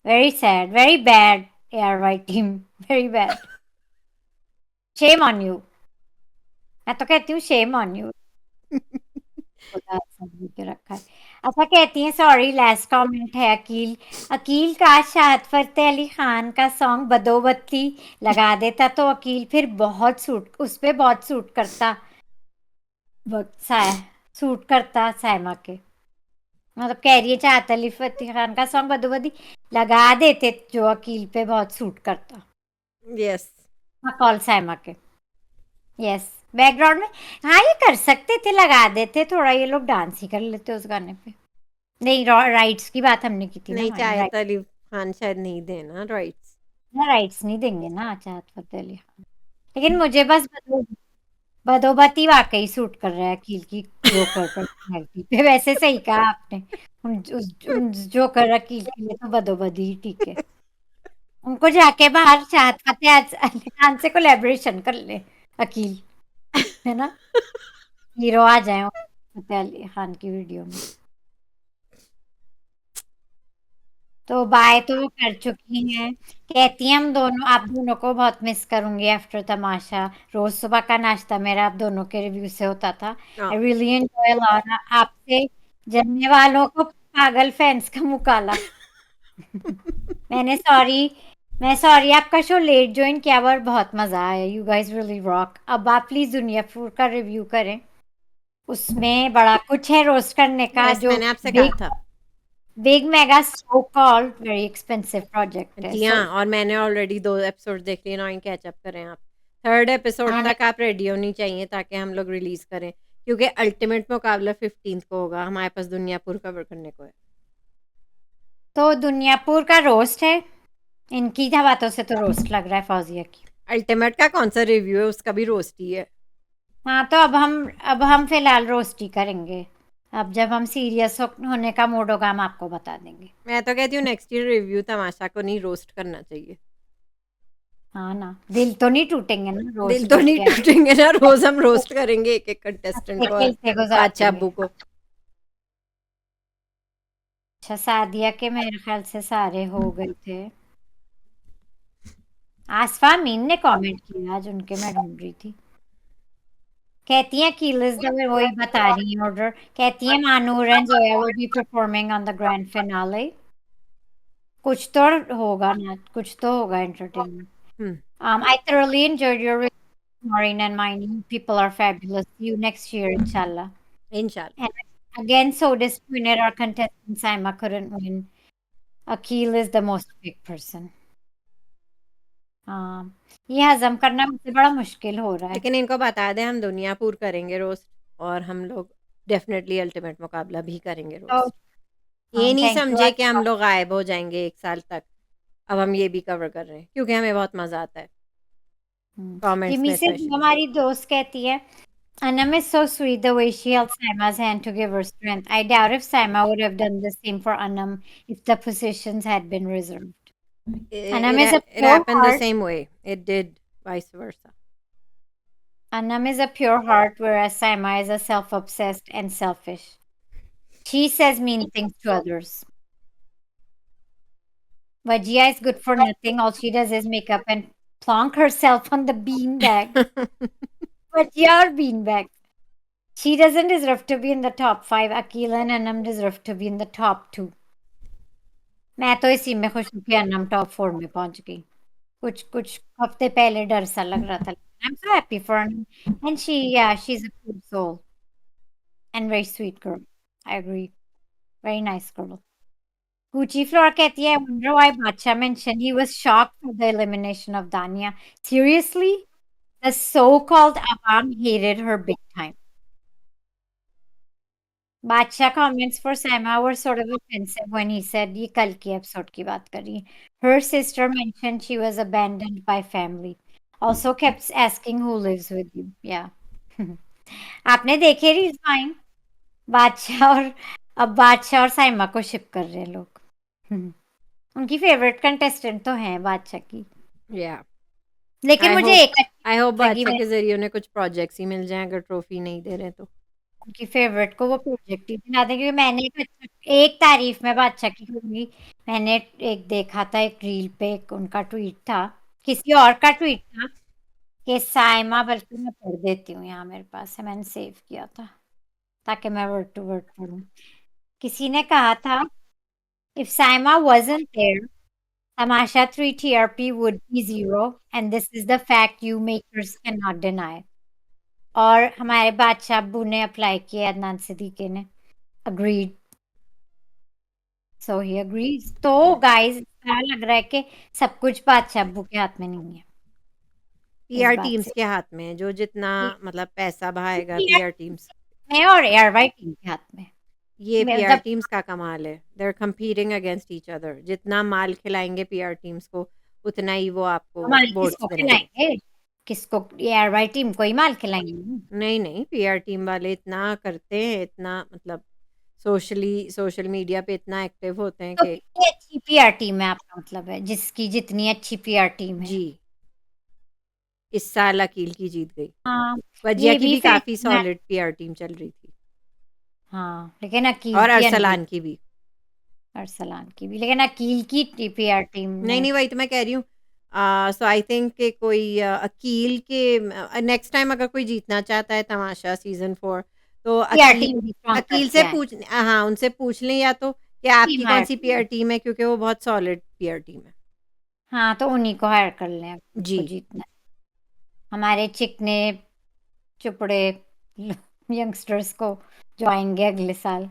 very sad, very bad air Y team, very bad. Shame on you, मैं तो कहती हूँ शेम ऑन यू। खुदा सब के रखा है। अच्छा, कहती हैं सॉरी, लास्ट कमेंट है अकील। अकील काश शाहद फतेह अली खान का सॉन्ग बदोबती लगा देता तो अकील फिर बहुत सूट उस पे बहुत सूट करता, सूट करता सायमा के। मतलब कह रही है चाहत अली फतेह खान का सॉन्ग बदोबदी लगा देते जो अकील पे बहुत सूट करता। यस। कॉल सायमा के, यस बैकग्राउंड में। हाँ, ये कर सकते थे, लगा देते, थोड़ा ये लोग डांस ही कर लेते उस गाने पे। नहीं, राइट्स की बात हमने की थी ना नहीं, माइन, चाहत अली खान शायद नहीं देना राइट्स। राइट्स नहीं देंगे ना चाहत फतेह अली खान। लेकिन मुझे बस बदोबती वाकई सूट कर रहा है अकील की जोकर पर्सनैलिटी पे। वैसे सही कहा आपने, उन जोकर अकील के लिए तो बदोबदी ही ठीक है। उनको जाके बाहर चाहत फतेह अली खान से कोलैबोरेशन कर ले अकील, है ना, हीरो आ जाए फतेह अली खान की वीडियो में। तो बाय तो वो कर चुकी हैं। कहती हैं हम दोनों, आप दोनों को बहुत मिस करूंगी आफ्टर तमाशा। रोज सुबह का नाश्ता मेरा आप दोनों के रिव्यू से होता था। हाँ। आई रियली एंजॉय लॉट आपसे जलने वालों को पागल फैंस का मुकाला। मैंने सॉरी मैं सॉरी आपका शो लेट ज्वाइन किया और बहुत मजा आया। You guys really rock. अब आप प्लीज दुनिया फूड का रिव्यू करें, उसमें बड़ा कुछ है रोस्ट करने का। यस, जो मैंने आपसे कहा बिग था। Big mega so called very expensive project है। जी हाँ, और मैंने ऑलरेडी 2 एपिसोड देख लिए, ना कैच अप करें आप। थर्ड एपिसोड हाँ, तक आप रेडी होनी चाहिए ताकि हम लोग रिलीज़ करें, क्योंकि अल्टीमेट मुकाबला 15th को होगा, हमारे पास दुनियापुर कवर करने को है। तो दुनियापुर का रोस्ट है। इनकी बातों से तो रोस्ट लग रहा है फौजिया की। अल्टीमेट का कौन-सा रिव्यू है, उसका भी रोस्ट ही है। हाँ, तो अब हम फिलहाल रोस्ट ही करेंगे। अब जब हम सीरियस होने का मूड होगा हम आपको बता देंगे। मैं तो कहती हूँ नेक्स्ट ईयर रिव्यू तमाशा को नहीं रोस्ट करना चाहिए। हाँ ना, दिल तो नहीं टूटेंगे ना दिल रोस्ट तो नहीं करके। टूटेंगे ना, रोज़ हम रोस्ट करेंगे एक-एक कंटेस्टेंट को और खेलते गुजार बादशाह देंगे। अब्बू को। अच्छा, सादिया के मेरे ख्याल से सारे हो गए थे। आसफा अमीन ने कमेंट किया आज, उनके मैं ढूंढ रही थी। कहती हैं कि एलिजाबेथ, वही बता रही हैं ऑर्डर। कहती हैं Manoor and Zoya will be performing on the grand finale. कुछ तो होगा ना, कुछ तो होगा entertainment. Hmm, I thoroughly enjoyed your review, Maureen and mine. You people are fabulous. See you next year, inshallah. इंशाल्लाह। And again, so disappointed our contestant Saima couldn't win. Akil is the most big person. हाँ, ये हजम करना मुझसे बड़ा मुश्किल हो रहा है। लेकिन इनको बता दें हम दुनियापुर करेंगे रोस्ट, और हम लोग डेफ़िनेटली अल्टीमेट मुकाबला भी करेंगे तो रोस्ट। ये नहीं थैंक यू। समझे कि हम लोग गायब हो जाएँगे 1 साल तक। अब हम ये भी कवर कर रहे हैं, क्योंकि हमें बहुत मज़ा आता है, कमेंट्स जिमी में से स्पेशली। हमारी दोस्त कहती है Anam is so sweet the way she held Saima's hand to give her strength. I doubt if Saima would have done the same for Anam if the positions had been reserved. Anam is a It pure happened the heart. same way. It did vice versa. Anam is a pure heart, whereas Saima is a self-obsessed and selfish. She says mean things to others. Vajia is good for nothing. All she does is make up and plonk herself on the beanbag. Vajia or beanbag. She doesn't deserve to be in the top 5. Akila and Anam deserve to be in the top 2. मैं तो इसी में खुश हूँ कि अन्नम top 4 में पहुंच गई। कुछ कुछ हफ्ते पहले डर सा लग रहा था। I am so happy for Annam and she is a good soul. and very sweet girl. I agree. Very nice girl. Gucci Flor कहती है, I wonder why Bacha mentioned he was shocked for the elimination of Dania. Seriously? The so-called Awam hated her big time. Bacha comments for Saima were sort of offensive when he said ये कल की episode की बात करी. Her sister mentioned she was abandoned by family. Also kept asking who lives with you. Yeah. आपने देखे reels fine बादशाह और अब बादशाह और साइमा को शिप कर रहे हैं लोग. उनकी फेवरेट कंटेस्टेंट तो हैं बादशाह की. या लेकिन आई मुझे होप एक आई होप लगी बादशाह के जरिए उन्हें कुछ प्रोजेक्ट्स ही मिल जाएं अगर ट्रॉफी नहीं दे रहे तो. उनकी फेवरेट को वो प्रोजेक्ट ही बना दें क्योंकि मैंने एक तारीफ में बादशाह की करूंगी. मैंने एक देखा था एक रील पे एक उनका ट्वीट था किसी और का ट्वीट था कि साइमा बल्कि मैं पढ़ देती हूँ यहाँ मेरे पास है मैंने सेव किया था ताकि मैं वर्ड टू वर्ड पढ़ूं. किसी ने कहा था if Saima wasn't there Tamasha 3 TRP would be 0 and this is the fact you makers cannot deny. और हमारे बादशाह अब्बू ने अप्लाई किया अदनान सिद्दीकी ने agreed. So he agrees. तो गाइस लग रहा है कि सब कुछ बादशाह अब्बू के हाथ में नहीं है. पीआर बात टीम्स से के हाथ में है, जो जितना मतलब पैसा बहाएगा पीआर पीआर टीम्स. में और एयरवाई टीम के हाथ में. ये पीआर मतलब टीम्स का कमाल है. They are competing against each other. जितना माल खिलाएंगे पीआर टीम्स को उतना ही वो आपको माल वोट्स किसको देंगे. खिलाएंगे किसको एयरवाई टीम को ही माल खिलाएंगे. नहीं नहीं, पीआर टीम वाले इतना करते हैं, इतना मतलब सोशल मीडिया पे इतना एक्टिव होते हैं तो कि कितनी अच्छी पीआर टीम है आपका मतलब है जिसकी जितनी अच्छी पीआर टीम है. जी. इस साल अकील की जीत गई. हाँ वजिया ये की भी भी काफी सॉलिड पीआर टीम चल रही थी. हाँ लेकिन अकील और की अरसलान की भी. अरसलान की भी लेकिन अकील की पीआर टीम नहीं नहीं, वही तो मैं कह रही हूँ. सो आई थिंक कि कोई अकील के नेक्स्ट टाइम अगर कोई जीतना चाहता है तमाशा सीजन 4 तो पीआर अकील टीम भी स्ट्रॉन्ग अकील करके से आए. पूछ, हाँ उनसे पूछ लें या तो कि आपकी टीम कौन हायर सी कर पीआर लें. टीम है, क्योंकि वो बहुत सॉलिड पीआर टीम है. हाँ तो उन्हीं को हायर कर लें अगर जी. उसको जीतना है. हमारे चिकने चुपड़े यंगस्टर्स को जो आएंगे अगले साल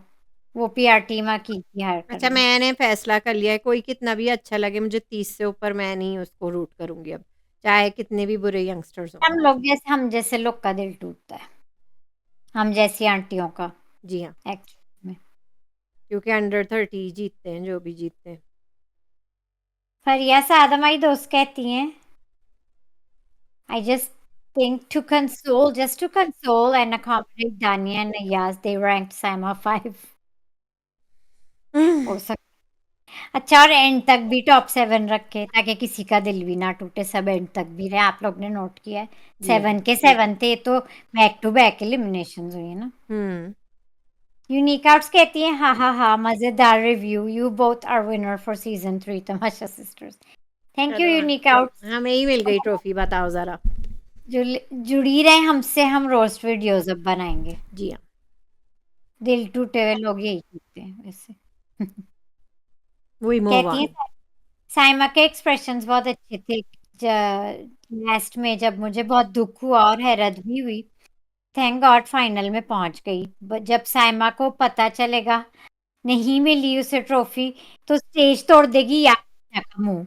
वो पीआर टीम अकील की हायर कर अच्छा, लें. मैंने फैसला कर लिया है, कोई कितना भी अच्छा लगे मुझे 30 से ऊपर मैं नहीं उसको रूट करूंगी अब, चाहे कितने भी बुरे यंगस्टर्स हों. हम जैसे लोग का दिल टूटता है हम जैसी आंटियों का जी हाँ, एक्चुअली में. क्योंकि अंडर 30 जीतते हैं जो भी जीतते हैं. फरिया साद हमारी दोस्त कहती हैं I just think just to console and accommodate Dania and Ayaz, they ranked Saima 5. हो सकता. अच्छा और एंड तक भी टॉप 7 रखे ताकि किसी का दिल भी ना टूटे. सब एंड तक भी रहे. आप लोग ने नोट किया है जी हाँ. 7 के 7 थे तो बैक टू बैक एलिमिनेशन हुई ना. हम्म. यूनिक आउट्स कहती हैं हा मजेदार review you both are winner for season 3 तमाशा सिस्टर्स. थैंक यू चलो यूनिक आउट्स. हमें ही मिल गई ट्रॉफी, बताओ जरा. जुड़ी रहे हमसे. हम रोस्ट वीडियोस अब बनाएंगे. जी हाँ. दिल टूटे हुए लोग यही करते हैं वैसे. वही मूव कहती ऑन. हैं साइमा के एक्सप्रेशंस बहुत अच्छे थे लास्ट में जब मुझे बहुत दुख हुआ और हैरत भी हुई. थैंक गॉड फाइनल में पहुंच गई. जब साइमा को पता चलेगा नहीं मिली उसे ट्रॉफी तो स्टेज तोड़ देगी या मुंह.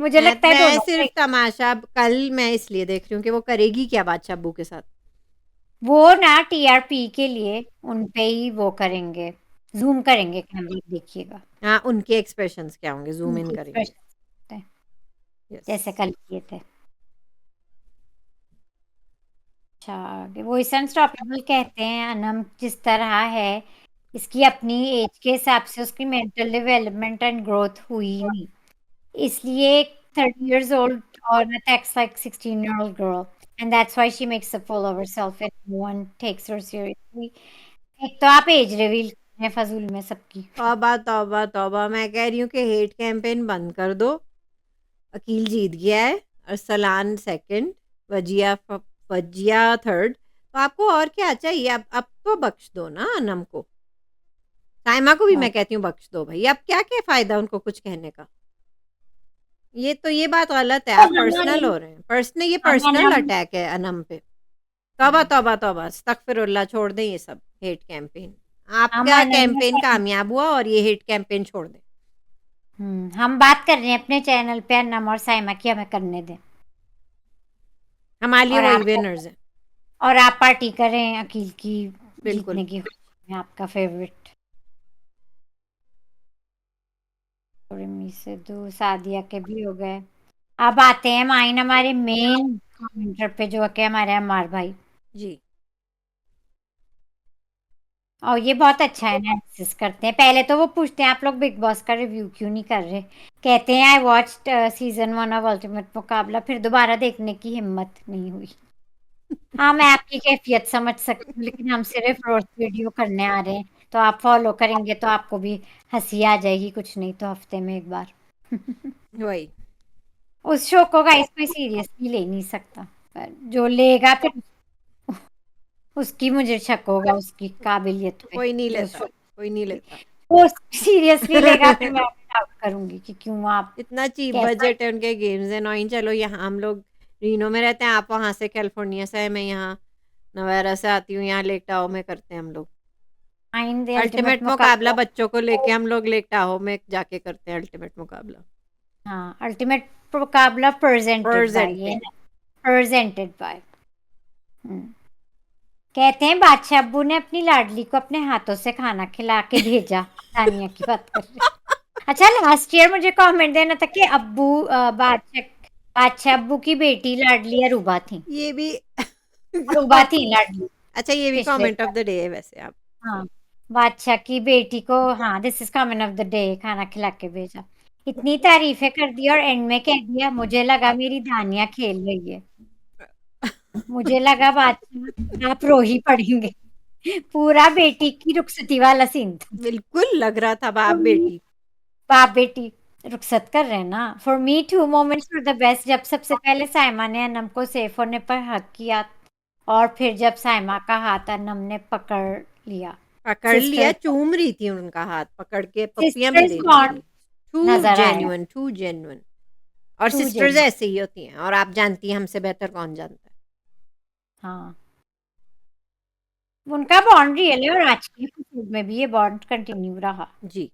मुझे लगता है मैं दोनों सिर्फ तमाशा कल मैं इसलिए देख रही हूँ कि वो करेगी क्या बादशाह अब्बू के साथ. वो ना टीआरपी के लिए उन पे ही वो करेंगे. जूम करेंगे कैमरा देखिएगा. हाँ, उनके एक्सप्रेशंस क्या होंगे, जूम इन उनके करेंगे. expressions Yes. जैसे कल किए थे. अच्छा आगे वो अनस्टॉपेबल कहते हैं अनम जिस तरह है इसकी अपनी एज के हिसाब से उसकी मेंटल डेवलपमेंट एंड ग्रोथ हुई नहीं. इसलिए 30 years old और attacks like 16-year-old girl and that's why she makes a fool of herself and no one takes her seriously. एक तो आप एज रिवील है फजूल में सबकी. तौबा तौबा तौबा. मैं कह रही हूँ कि हेट कैंपेन बंद कर दो. अकील जीत गया है, अरसलान सेकंड, वजिया थर्ड. तो आपको और क्या चाहिए. अब तो बख्श दो ना अनम को. साइमा को भी मैं कहती हूँ बख्श दो भाई. अब क्या क्या फायदा उनको कुछ कहने का. ये बात गलत है. आप पर्सनल हो रहे हैं. ये पर्सनल अटैक है अनम पे. तौबा तौबा तौबा, अस्तगफिरुल्लाह, छोड़ दें ये सब हेट कैंपेन। हम आपका कैंपेन अनन्या कामयाब हुआ और ये हेट कैंपेन छोड़ दें। हम बात कर रहे हैं अपने चैनल पे अन्नम और साइमा की, हमें करने दें। हमारे लिए और वही आप विनर्स हैं। और आप पार्टी करें अकील की बिल्कुल। जीतने की खुशी में, आपका फेवरेट। उर्मी सिद्धू सादिया के भी हो गए। अब आते हैं माइन हमारे मेन कमेंटर पे, जो कि हमारे अम्मार भाई। जी। और ये बहुत अच्छा एनालिसिस करते हैं। पहले तो वो पूछते हैं आप लोग बिग बॉस का रिव्यू क्यों नहीं कर रहे। कहते हैं I watched season 1 of ultimate मुकाबला, फिर दोबारा देखने की हिम्मत नहीं हुई। हाँ, मैं आपकी कैफियत समझ सकती हूँ, लेकिन हम सिर्फ रोज वीडियो करने आ रहे हैं, तो आप फॉलो करेंगे तो आपको भी हंसी आ जाएगी, कुछ नहीं तो हफ्ते में एक बार। वही। उस शो को गाइस कोई सीरियसली ले नहीं सकता, पर जो लेगा फिर उसकी मुझे शक होगा उसकी काबिलियत पे। कोई नहीं जो लेता, शो कोई नहीं लेता। वो सीरियसली लेगा फिर मैं डाउट करूंगी कि क्यों आप इतना चीप कैसा। बजट है उनके गेम्स है। नॉइन चलो, यहाँ हम लोग रीनो में रहते हैं, आप वहाँ से कैलिफोर्निया से है, मैं यहाँ नवारा से आती हूँ, यहाँ लेक टाहो में करते हैं हम लोग। आइन दे अल्टीमेट अल्टीमेट मुकाबला मुकाबला। बच्चों को लेके हम लोग लेक टाहो में जाके करते हैं अल्टीमेट मुकाबला। हाँ, अल्टीमेट मुकाबला प्रेजेंटेड बाय, ये प्रेजेंटेड। ना, प्रेजेंटेड बाय। कहते हैं बादशाह अब्बू ने अपनी लाडली को अपने हाथों से खाना खिला के भेजा। तानिया की बात कर रहे। अच्छा, लास्ट ईयर मुझे कमेंट देना था कि बादशाह बादशाह अब्बू की बेटी लाडली अरूबा थी। ये भी अरूबा थी लाडली अच्छा, ये भी पिछले कमेंट ऑफ साल। द डे है वैसे आप। हाँ, बादशाह की बेटी को, हाँ, this is comment of the day, खाना खिला के भेजा। इतनी तारीफें कर दी और एंड में कह दिया मुझे लगा मेरी दानिया खेल रही है। मुझे लगा बादशाह आप रो ही पड़ेंगे। पूरा बेटी की रुखसती वाला सीन था। बिल्कुल लग रहा था बाप For बेटी। बाप बेटी रुखसत कर रहे हैं ना। For me two moments were the best, जब सबसे पहले साइमा ने अनम को सेफ होने पर हक किया, और फिर जब साइमा का हाथ अनम ने पकड़ लिया। पकड़ लिया, सिस्टर्स चूम रही थी उनका हाथ पकड़ के, पप्पियां भी सिस्टर्स दे रही बॉन्ड थी। टू नजर आया। Genuine, too genuine. और टू सिस्टर्स जेन ऐसे ही होती हैं, और आप जानती हैं हमसे बेहतर कौन जानता है। हाँ, उनका बॉन्ड रियल है, और आज के एपिसोड में भी ये बॉन्ड कंटिन्यू रहा। जी।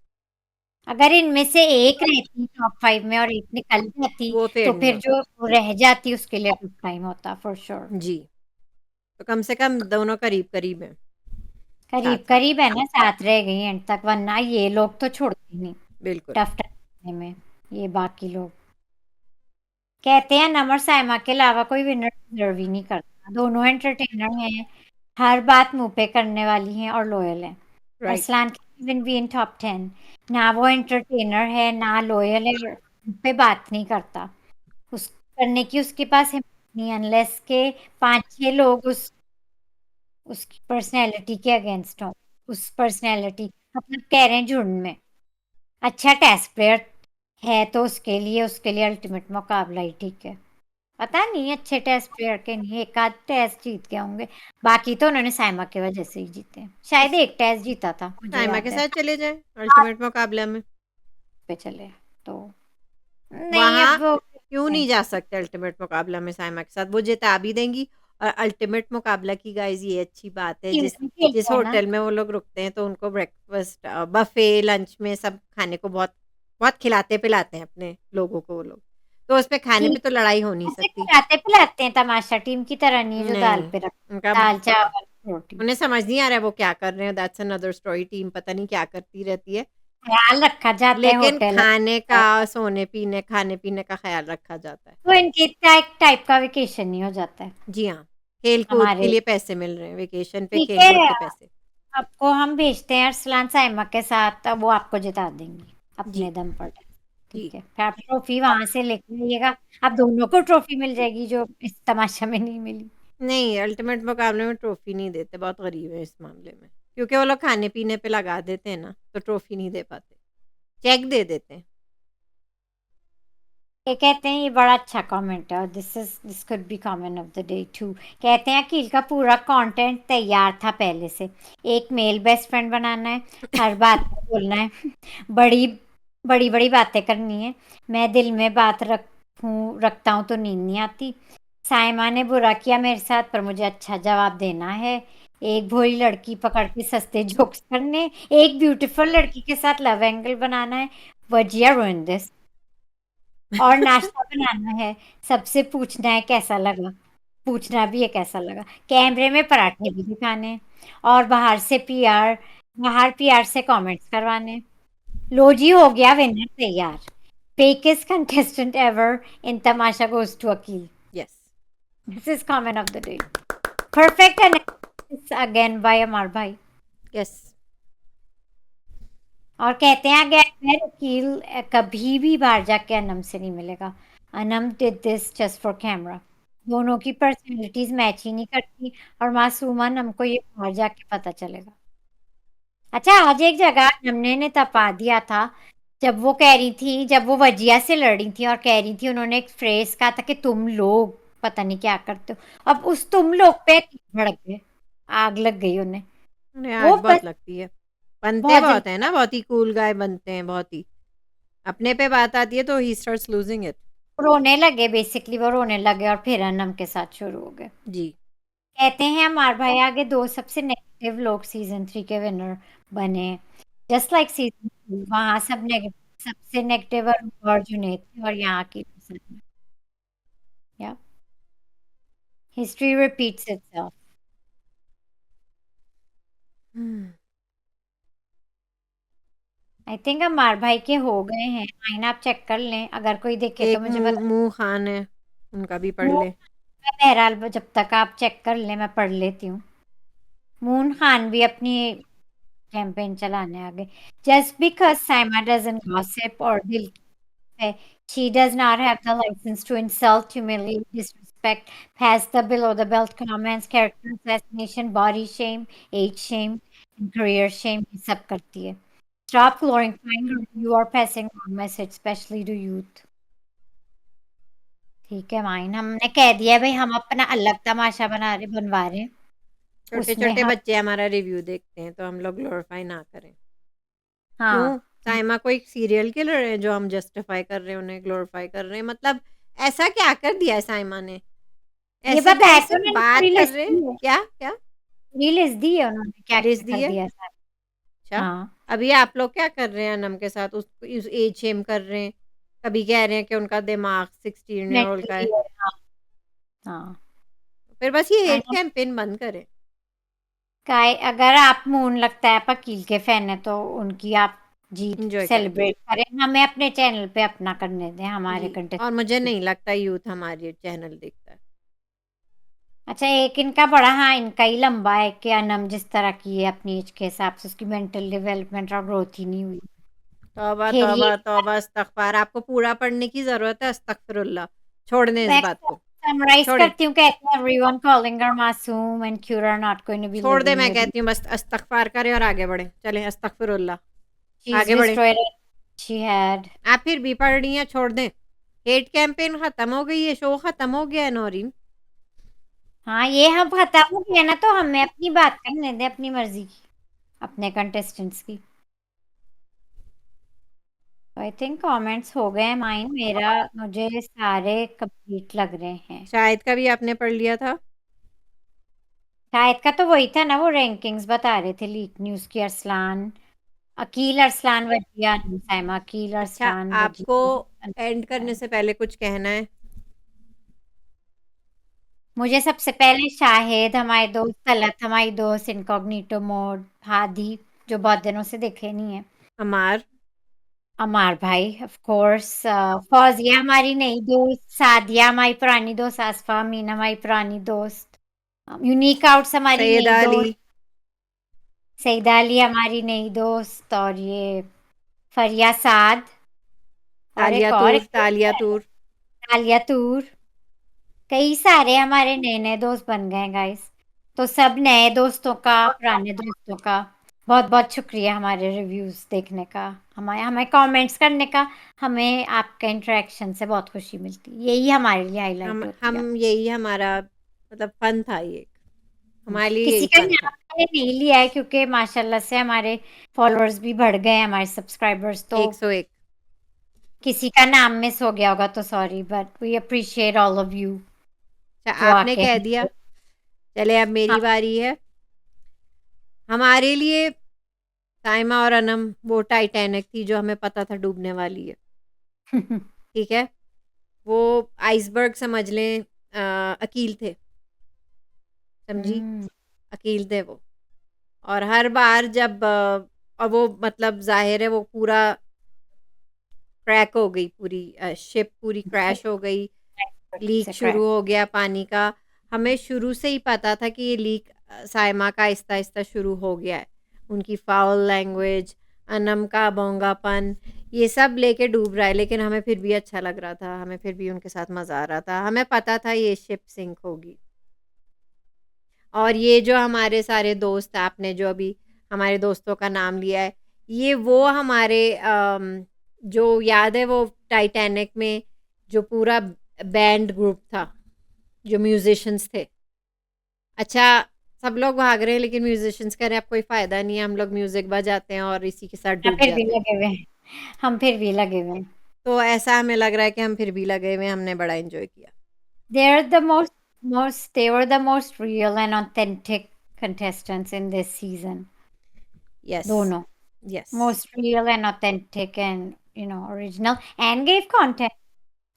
अगर इनमें से एक रहती टॉप 5 में और एक निकल जाती, वो तो फेयर नहीं फिर होता। जो रह जाती उसके लिए टफ टाइम होता फॉर श्योर। जी। तो कम से कम दोनों करीब करीब हैं, साथ करीब साथ। करीब है ना, साथ रह गई एंड तक, वरना ये लोग तो छोड़ते ही नहीं बिल्कुल। टफ टाइम में। ये बाकी लोग कहते हैं नमर साइमा के अलावा कोई विनर डिजर्व ही नहीं करता। दोनों एंटरटेनर हैं, हर बात मुंह पे करने वाली हैं और लॉयल हैं। Right. Arsalan can be in top 10, ना वो एंटरटेनर है ना लॉयल है, और मुंह पे बात नहीं करता। उस करने की उसके पास हिम्मत नहीं, अनलेस के 5-6 लोग उसकी पर्सनैलिटी के अगेंस्ट हो। उस पर्सनैलिटी मतलब कह रहे हैं झुंड में। अच्छा टेस्ट प्लेयर है तो उसके लिए अल्टीमेट मुकाबला ही ठीक है। पता नहीं अच्छे टेस्ट प्लेयर के नहीं, एक आध टेस्ट जीत गए होंगे, बाकी तो उन्होंने साइमा की वजह से ही जीते। शायद एक टेस्ट जीता था, मुझे साइमा के याद है। साथ चले जाए अल्टीमेट मुकाबला में। पे चले तो नहीं, वहाँ अब वो क्यों नहीं जा सकते अल्टीमेट मुकाबला में साइमा के साथ? वो जिता भी देंगी। और अल्टीमेट मुकाबला की गाइस ये अच्छी बात है, टीम जिस से खेलते जिस हैं ना। होटल में वो लोग रुकते हैं तो उनको ब्रेकफास्ट, बफे, लंच में सब खाने को बहुत बहुत खिलाते पिलाते हैं अपने लोगों को वो लोग। तो उस पे खाने टीम पे तो लड़ाई हो नहीं ऐसे सकती। खिलाते पिलाते हैं, तमाशा टीम की तरह नहीं है जो दाल नहीं, पे रख, उनका दाल चावल रोटी। उन्हें समझ नहीं आ रहा है वो क्या कर रहे हैं। That's another story. टीम पता नहीं क्या करती रहती है। ख्याल रखा जाता है लेकिन होटल। खाने का, सोने पीने, खाने पीने का ख्याल रखा जाता है। तो इनके एक टाइप का वेकेशन नहीं हो जाता है जी हाँ, खेल कूद के हमारे। लिए पैसे मिल रहे हैं, वेकेशन पे ठीक खेल है, कूद के पैसे। आपको हम भेजते हैं अरसलान साइमा के साथ, अब वो आपको जिता देंगी जी। अपने दम पर। जी। ठीक है, फिर आप ट्रॉफी वहां से लेके आइएगा। आप दोनों को ट्रॉफी मिल जाएगी जो इस तमाशा में नहीं मिली। नहीं, अल्टीमेट मुकाबले में ट्रॉफी नहीं देते, बहुत गरीब है इस मामले में। क्योंकि वो लोग खाने पीने पे लगा देते हैं ना, तो ट्रॉफी नहीं दे पाते, चेक दे देते हैं। ये कहते हैं, ये बड़ा अच्छा कमेंट है, और this could be comment of the day too. कहते हैं अकील का पूरा कंटेंट तैयार था पहले से। एक मेल बेस्ट फ्रेंड बनाना है, हर बात पे बोलना है, बड़ी बड़ी बड़ी बातें करनी है, मैं दिल में बात रखता हूँ तो नींद नहीं आती, साइमा ने बुरा किया मेरे साथ पर मुझे अच्छा जवाब देना है। एक भोली लड़की पकड़ के सस्ते जोक्स करने, एक ब्यूटीफुल लड़की के साथ लव एंगल बनाना है। Wajiha ruined this. और नाश्ता बनाना है, सबसे पूछना है कैसा लगा। पूछना भी है कैसा लगा, कैमरे में पराठे भी दिखाने, और बाहर पीआर से कमेंट्स करवाने। लो जी, हो गया विनर तैयार। Fakest contestant ever in Tamasha goes to Akeel. Yes. This is comment of the day. Perfect analysis again by अमर भाई। यस। और कहते हैं अगेन वकील कभी भी बाहर जाके अनम से नहीं मिलेगा। Anam did this just for camera. दोनों की पर्सनैलिटीज मैच ही नहीं करती, और मासूमा अनम को ये बाहर जाके पता चलेगा। अच्छा, आज एक जगह अनम ने तपा दिया था, जब वो वजिया से लड़ी थी और कह रही थी, उन्होंने एक फ्रेज कहा था कि तुम लोग पता नहीं क्या करते हो। अब उस तुम लोग पे भड़क गए, आग लग गई उन्हें। उन्हें वो आग बस बहुत लगती है। बनते बहुत बहुत जल्दी है ना, बहुत ही कूल गाय बनते हैं, बहुत ही। अपने पे बात आती है तो ही स्टार्ट्स लूजिंग इट। रोने लगे, बेसिकली वो रोने लगे और फिर अनम के साथ शुरू हो गए। जी। कहते हैं हमारे भाई आगे दो सबसे नेगेटिव लोग सीजन 3 के विनर बने, जस्ट लाइक सीजन 2। वहां सबसे नेगेटिव और जुनैद थे, और यहाँ की या history repeats itself. I think हमारे भाई के हो गए हैं, आईना आप चेक कर लें, अगर कोई देखे तो एक मुझे मुंह बता। मुंह खान है, उनका भी पढ़ मून ले। बहरहाल जब तक आप चेक कर लें मैं पढ़ लेती हूँ। मून खान भी अपनी कैंपेन चलाने आ गए। Just because Saima doesn't gossip और दिल है, she does not have the license to insult, humiliate, disrespect, pass the below the belt comments, character assassination, body shame, age shame, and career shame, ये सब करती है। Stop glorifying her, you are passing wrong message, especially to youth। ठीक है mine, हमने कह दिया भाई, हम अपना अलग तमाशा बनवा रहे हैं। छोटे उसमें छोटे हम बच्चे हमारा रिव्यू देखते हैं तो हम लोग ग्लोरीफाई ना करें। क्यों? हाँ, साइमा कोई सीरियल किलर है जो हम जस्टिफाई कर रहे हैं, उन्हें ग्लोरीफाई कर रहे हैं? मतलब ऐसा क्या कर दिया है साइमा ने? ये ऐसे बताया कैसे तो उन्होंने, बात पूरी कर लिस्ट रहे हैं? दी है। क्या क्या? पूरी लिस्ट दी है उन्होंने, क्या लिस्ट क्या दी कर है? दिया है। अच्छा। हाँ, अभी आप लोग क्या कर रहे हैं अनम के साथ? उसको एज शेम कर रहे हैं, कभी कह रहे हैं कि उनका दिमाग 16 ईयर ओल्ड का है। मेंटली, हाँ हाँ। फिर बस ये हेट अनम कैंपेन बंद करें। काय, अगर आप मून लगता है आप अकील के फैन है तो उनकी आप जीत इंजॉय करें। सेलिब्रेट करें, हमें अपने चैनल पे अपना करने दें, जी। हमारे और मुझे कंटेस्ट। नहीं लगता यूथ हमारी चैनल देखता है। अच्छा, एक इनका बड़ा, हाँ इनका ही लंबा है कि अनम जिस तरह की है अपनी एज के हिसाब से, उसकी मेंटल डेवलपमेंट और ग्रोथ ही नहीं हुई। तौबा फिर तौबा ये तौबा, अस्तगफार। आपको पूरा पढ़ने की ज़रूरत है? अस्तगफिरुल्लाह। छोड़ दें इस मैं बात को। समराइज छोड़ें। करती हूँ। कहते हैं एवरीवन कॉलिंग हर मासूम and cure are not going to be छोड़ दें, लिविंग मैं विद कहती हूँ बस अस्तगफार करें और आगे बढ़ें। चलें, अस्तगफिरुल्लाह। शी इज आगे बढ़ें। Destroyed she had. आप फिर भी पढ़ रही हैं, छोड़ दें। हेट कैंपेन ख़त्म हो गई है, शो ख़त्म हो गया है नौरीन। हाँ, ये हम खत्म हो गया ना, तो हमें अपनी बात करने दें, अपनी मर्जी की, अपने कंटेस्टेंट्स की। आई थिंक कमेंट्स हो गए माइन, मुझे सारे कंप्लीट लग रहे हैं। शाहिद का भी आपने पढ़ लिया था? शायद का तो वही था ना, वो रैंकिंग्स बता रहे थे लीक न्यूज की। अकील अरसलान वजिया, साइमा अकील अच्छा, अरसलान आपको वजिया। एंड करने से पहले कुछ कहना है? मुझे सबसे पहले शाहिद हमारे दोस्त, तलत हमारी दोस्त, इनकॉग्निटो मोड, हादी जो बहुत दिनों से दिखे नहीं है, अमार। अमार भाई ऑफ कोर्स, फौजिया हमारी नई दोस्त, सादिया हमारी पुरानी दोस्त, आसफा अमीन हमारी पुरानी दोस्त, यूनिक आउट्स हमारी नई सैयदा अली। दोस्त, सईदा अली हमारी नई दोस्त, और ये फरिया साद, और तालिया तूर, तालिया तूर। आलिया तूर। कई सारे हमारे नए नए दोस्त बन गए गाइस। तो सब नए दोस्तों का, पुराने दोस्तों का बहुत बहुत शुक्रिया हमारे रिव्यूज देखने का, हमें हमें कमेंट्स करने का। हमें आपके इंटरेक्शन से बहुत खुशी मिलती है, यही हमारे लिए हाईलाइट होती है। हम यही हमारा मतलब फन था ये। हमारे लिए किसी यही का फन नाम था। मैंने नहीं लिया है क्योंकि माशाल्लाह से हमारे फॉलोअर्स भी बढ़ गए हैं, हमारे सब्सक्राइबर्स तो। 101। किसी का नाम मिस हो गया होगा तो sorry, but we appreciate all of you. अच्छा, जो आपने आके कह हमसे दिया, चले अब मेरी हाँ बारी है। हमारे लिए साइमा और अनम वो टाइटैनिक थी जो हमें पता था डूबने वाली है, ठीक है? वो आइसबर्ग समझ लें, अकील थे, समझी? हम्म, अकील थे वो। और हर बार जब और वो मतलब ज़ाहिर है वो पूरा क्रैक हो गई, पूरी शिप पूरी क्रैश हो गई, लीक से शुरू क्रैक हो गया पानी का। हमें शुरू से ही पता था कि ये लीक साइमा का आहिस्ता-आहिस्ता शुरू हो गया है। उनकी फाउल लैंग्वेज, अनम का बोंगापन, ये सब लेके डूब रहा है, लेकिन हमें फिर भी अच्छा लग रहा था, हमें फिर भी उनके साथ मज़ा आ रहा था। हमें पता था ये शिप सिंक होगी। और ये जो हमारे सारे दोस्त, आपने जो अभी हमारे दोस्तों का नाम लिया है, ये वो हमारे जो याद है वो टाइटैनिक में जो पूरा बैंड ग्रुप था, जो म्यूजिशियंस थे। अच्छा, सब लोग भाग रहे हैं लेकिन म्यूजिशियंस कह रहे हैं अब कोई फ़ायदा नहीं है, हम लोग म्यूज़िक बजाते हैं और इसी के साथ हाँ, डूब फिर भी जाते हैं। लगे हुए हैं, हम फिर भी लगे हुए हैं। तो ऐसा हमें लग रहा है कि हम फिर भी लगे हुए हैं, हमने बड़ा एन्जॉय किया। They're the they were the most real and authentic contestants in this season. Yes, दोनों yes. most real and authentic and original and gave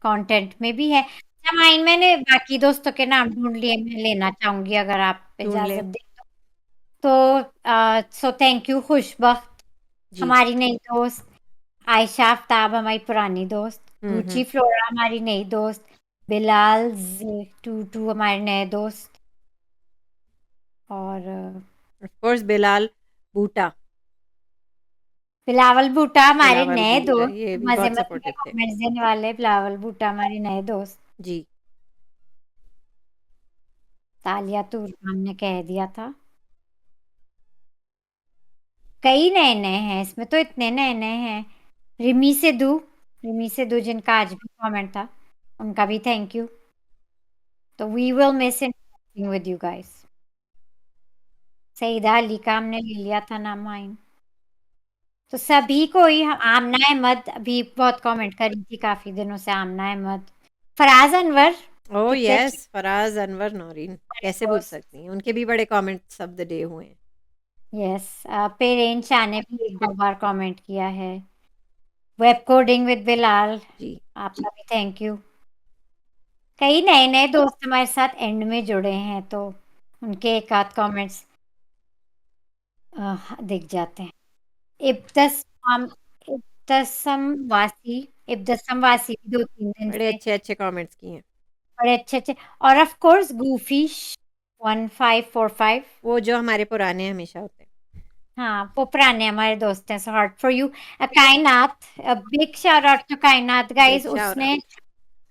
content में भी है। अच्छा माइन, मैंने बाकी दोस्तों के नाम ढूंढ लिए, मैं लेना चाहूंगी अगर आप ढूँढ लें। इजाजत दें तो सो थैंक यू खुशबख्त, जी। हमारी नई दोस्त। आयशा आफ्ताब हमारी पुरानी दोस्त। हुँ, गुची हुँ। फ्लोरा हमारी नई दोस्त। बिलाल टू हमारे नए दोस्त। और ऑफ़ कोर्स बिलाल भूटा, बिलावल भूटा हमारे बिलावल नए भूटा, दोस्त। ये भी मजे बहुत मजे के सपोर्टिव थे। कमेंट्स देने वाले बिलावल भूटा हमारे नए दोस्त। जी। तालिया तुर्क हमने कह दिया था। कई नए नए हैं इसमें, तो इतने नए नए हैं। रिमी सिद्धू, रिमी सिद्धू जिनका आज भी कमेंट था, उनका भी थैंक यू। तो we will miss interacting with you guys. Saeeda Ali का हमने ले लिया था नाम माइन। तो सभी को ही आमना अहमद भी बहुत कमेंट करी थी काफी दिनों से। आमना अहमद, फराज अनवर, ओह कितने अच्छे यस! फराज़ अनवर नौरीन, कैसे भूल दोस्त। सकती हैं? उनके भी बड़े कमेंट्स ऑफ द डे हुए हैं। यस, पेरेन शाह ने भी एक दो बार कमेंट किया है। वेब कोडिंग विद बिलाल, जी। आपका भी थैंक यू। कई नए नए दोस्त हमारे साथ एंड में जुड़े हैं, तो उनके एक आध कमेंट्स दिख जाते हैं। इब्तसम इब्तसम वासी, इब्तसम वासी भी 2-3 दिन बड़े से अच्छे-अच्छे कमेंट्स किए हैं। बड़े अच्छे अच्छे। और ऑफ कोर्स गूफी 1545। वो जो हमारे पुराने हमेशा होते हैं। हाँ, वो पुराने हमारे दोस्त हैं। So heart for you. कायनात, बिग शाउट आउट टू कायनात बिग गाइस। Shout out. उसने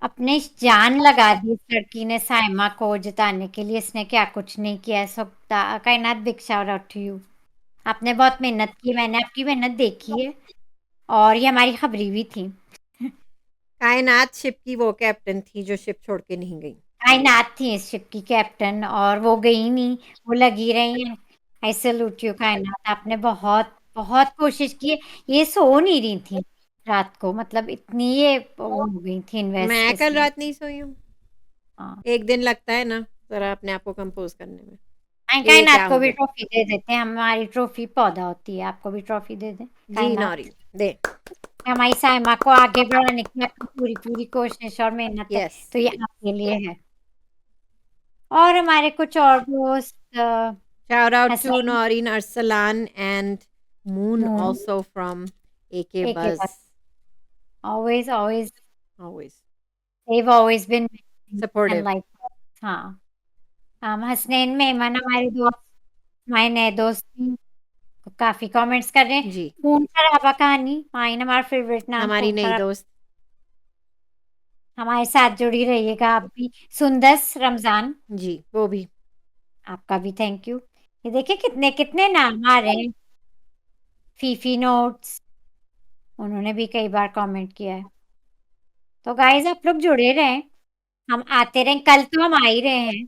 अपने जान लगा दी इस लड़की ने साइमा को जिताने के लिए। इसने क्या कुछ नहीं किया है। So Kainat, big shout out to you. आपने बहुत मेहनत की, मैंने आपकी मेहनत देखी है, और ये हमारी खबरी भी थी। कायनात शिप की वो कैप्टन थी जो शिप छोड़ के नहीं गई। कायनात थी इस शिप की कैप्टन, और वो गई नहीं, वो लगी रही हैं। आई सैल्यूट यू कायनात, आपने बहुत बहुत कोशिश की है। ये सो नहीं रही थी रात को, मतलब इतनी ये हो गई थी इन्वेस्ट मैं कल इसमें। रात नहीं सोई हूँ। हाँ, एक दिन लगता है ना ज़रा अपने आप को कंपोज़ करने में। ये क्या कायनात को हो भी गया? ट्रॉफी दे देते हैं। हमारी ट्रॉफी पौधा होती है, आपको भी ट्रॉफी दे दें जी कायनात। नौरीन, दे। हमारी साइमा को आगे बढ़ाने की आपकी पूरी पूरी कोशिश और मेहनत है, यस। तो ये आपके लिए है। और हमारे कुछ और दोस्त Shout out to Hasnain, Noreen Arsalan and Moon moon, also from AK एक Buzz. always always Always they've always been and supportive. like हाँ। हम हसनैन मेमन हमारे दोस्त, हमारे नए दोस्त भी काफी कमेंट्स कर रहे हैं। जी, खून खराबा कहानी माइन, हमारा फेवरेट नाम हमारी खून नई खराबा। दोस्त। हमारे साथ जुड़ी रहिएगा आप भी। सुंदस रमजान, जी, वो भी। आपका भी थैंक यू। ये देखिए कितने कितने नाम आ रहे हैं। फीफी नोट्स, उन्होंने भी कई बार कमेंट किया है। तो गाइस आप लोग जुड़े रहें, हम आते रहें। कल तो हम आ ही रहे हैं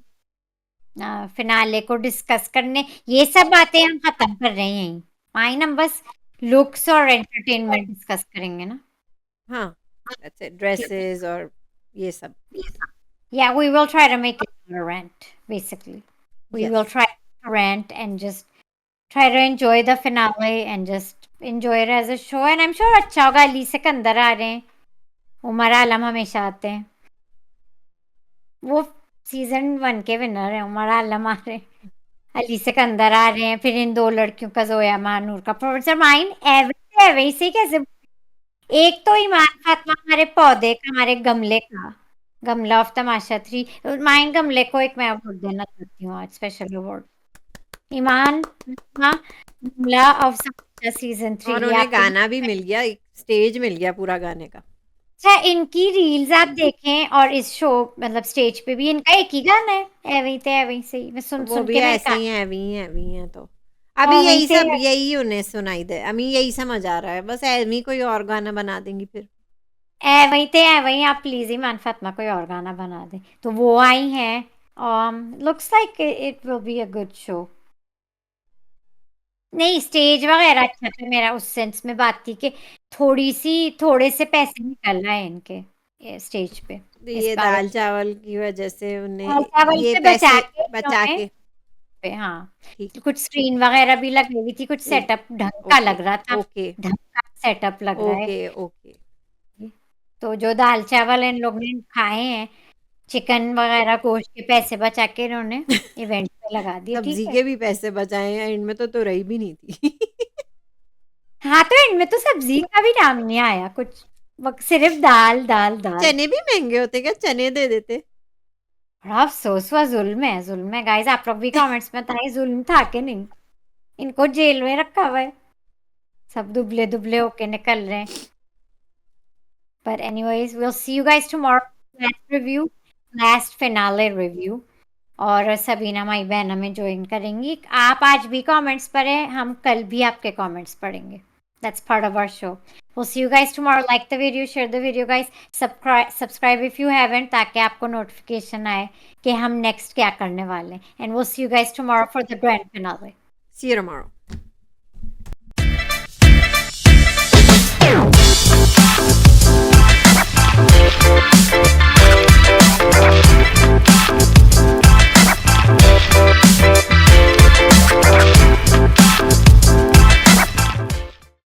फिनाले को डिस्कस करने। ये सब बातें हम खत्म कर रहे हैं। माइन हम बस लुक्स और एंटरटेनमेंट डिस्कस करेंगे ना। हाँ, दैट्स इट, ड्रेसेस और ये सब। या we will try to make it our rant, basically. We Yes. will try to rant and just try to enjoy the finale and just enjoy it as a show. And I'm sure अच्छा होगा. अली सिकंदर आ रहे हैं, उमर आलम हमेशा आते हैं. वो season 1 के winner हैं, उमर आलम आ रहे हैं, अली सिकंदर आ रहे हैं, फिर इन दो लड़कियों का जोया मानूर का प्रोफेसर माइन वैसे कैसे. एक तो ईमान फातिमा हमारे पौधे का, हमारे गमले का, गमला ऑफ तमाशा 3. माइन गमले को एक मैं अवार्ड देना चाहती हूँ आज, स्पेशल अवार्ड. ईमान फातिमा गमला ऑफ तमाशा सीजन 3. और ये उन्हें आपके गाना भी मिल गया, एक स्टेज मिल गया पूरा गाने का। अच्छा, इनकी रील्स आप देखें और इस शो मतलब स्टेज पे भी इनका एक ही गाना है, एवं से ही मैं सुन वो सुन भी के मेरे ऐसे ही हैं, हैवी हैं तो अभी और वहीं यही से सब यही उन्हें सुनाई दे, अभी यही समझ आ रहा है, बस एमी कोई और गाना बना देंगी फिर। वहीं आप प्लीज ईमान फातिमा कोई और गाना बना दें. तो वो आई हैं. Looks like it will be a good show. नहीं, स्टेज वगैरह अच्छा था. मेरा उस सेंस में बात थी कि थोड़े से पैसे निकल रहे हैं इनके स्टेज पे इस ये बार. दाल चावल की वजह से उन्हें दाल चावल ये से बचा पैसे के बचा इन्होंने के पे, हाँ, ठीक। कुछ स्क्रीन वगैरह भी लगी हुई थी, कुछ ठीक, सेटअप ढंग का ओके लग रहा था. ओके ढंग का सेटअप लग रहा है. Okay okay. तो जो दाल चावल इन लोग ने खाए हैं, चिकन वगैरह गोश्त के पैसे बचा के इन्होंने इवेंट पे लगा दिए. ठीक सब्जी है. के भी पैसे बचाए हैं, इनमें तो रही भी नहीं थी। हाँ, तो इनमें तो सब्जी का भी नाम नहीं आया कुछ, सिर्फ दाल दाल दाल. चने भी महंगे होते क्या, चने दे देते। बड़ा अफसोस हुआ. जुल्म है गाइस. आप लोग भी कमेंट्स में बताइए जुल्म था कि नहीं. इनको जेल में रखा हुआ है, सब दुबले दुबले होके निकल रहे हैं. But anyways, we'll see you guys tomorrow. Last finale review. और सबीना माई बहन हमें ज्वाइन करेंगी. आप आज भी कमेंट्स पढ़ें, हम कल भी आपके कमेंट्स पढ़ेंगे. That's part of our show. We'll see you guys tomorrow. Like the video, share the video, guys. Subscribe if you haven't, ताकि आपको नोटिफिकेशन आए कि हम नेक्स्ट क्या करने वाले हैं. And we'll see you guys tomorrow for the grand finale. See you tomorrow.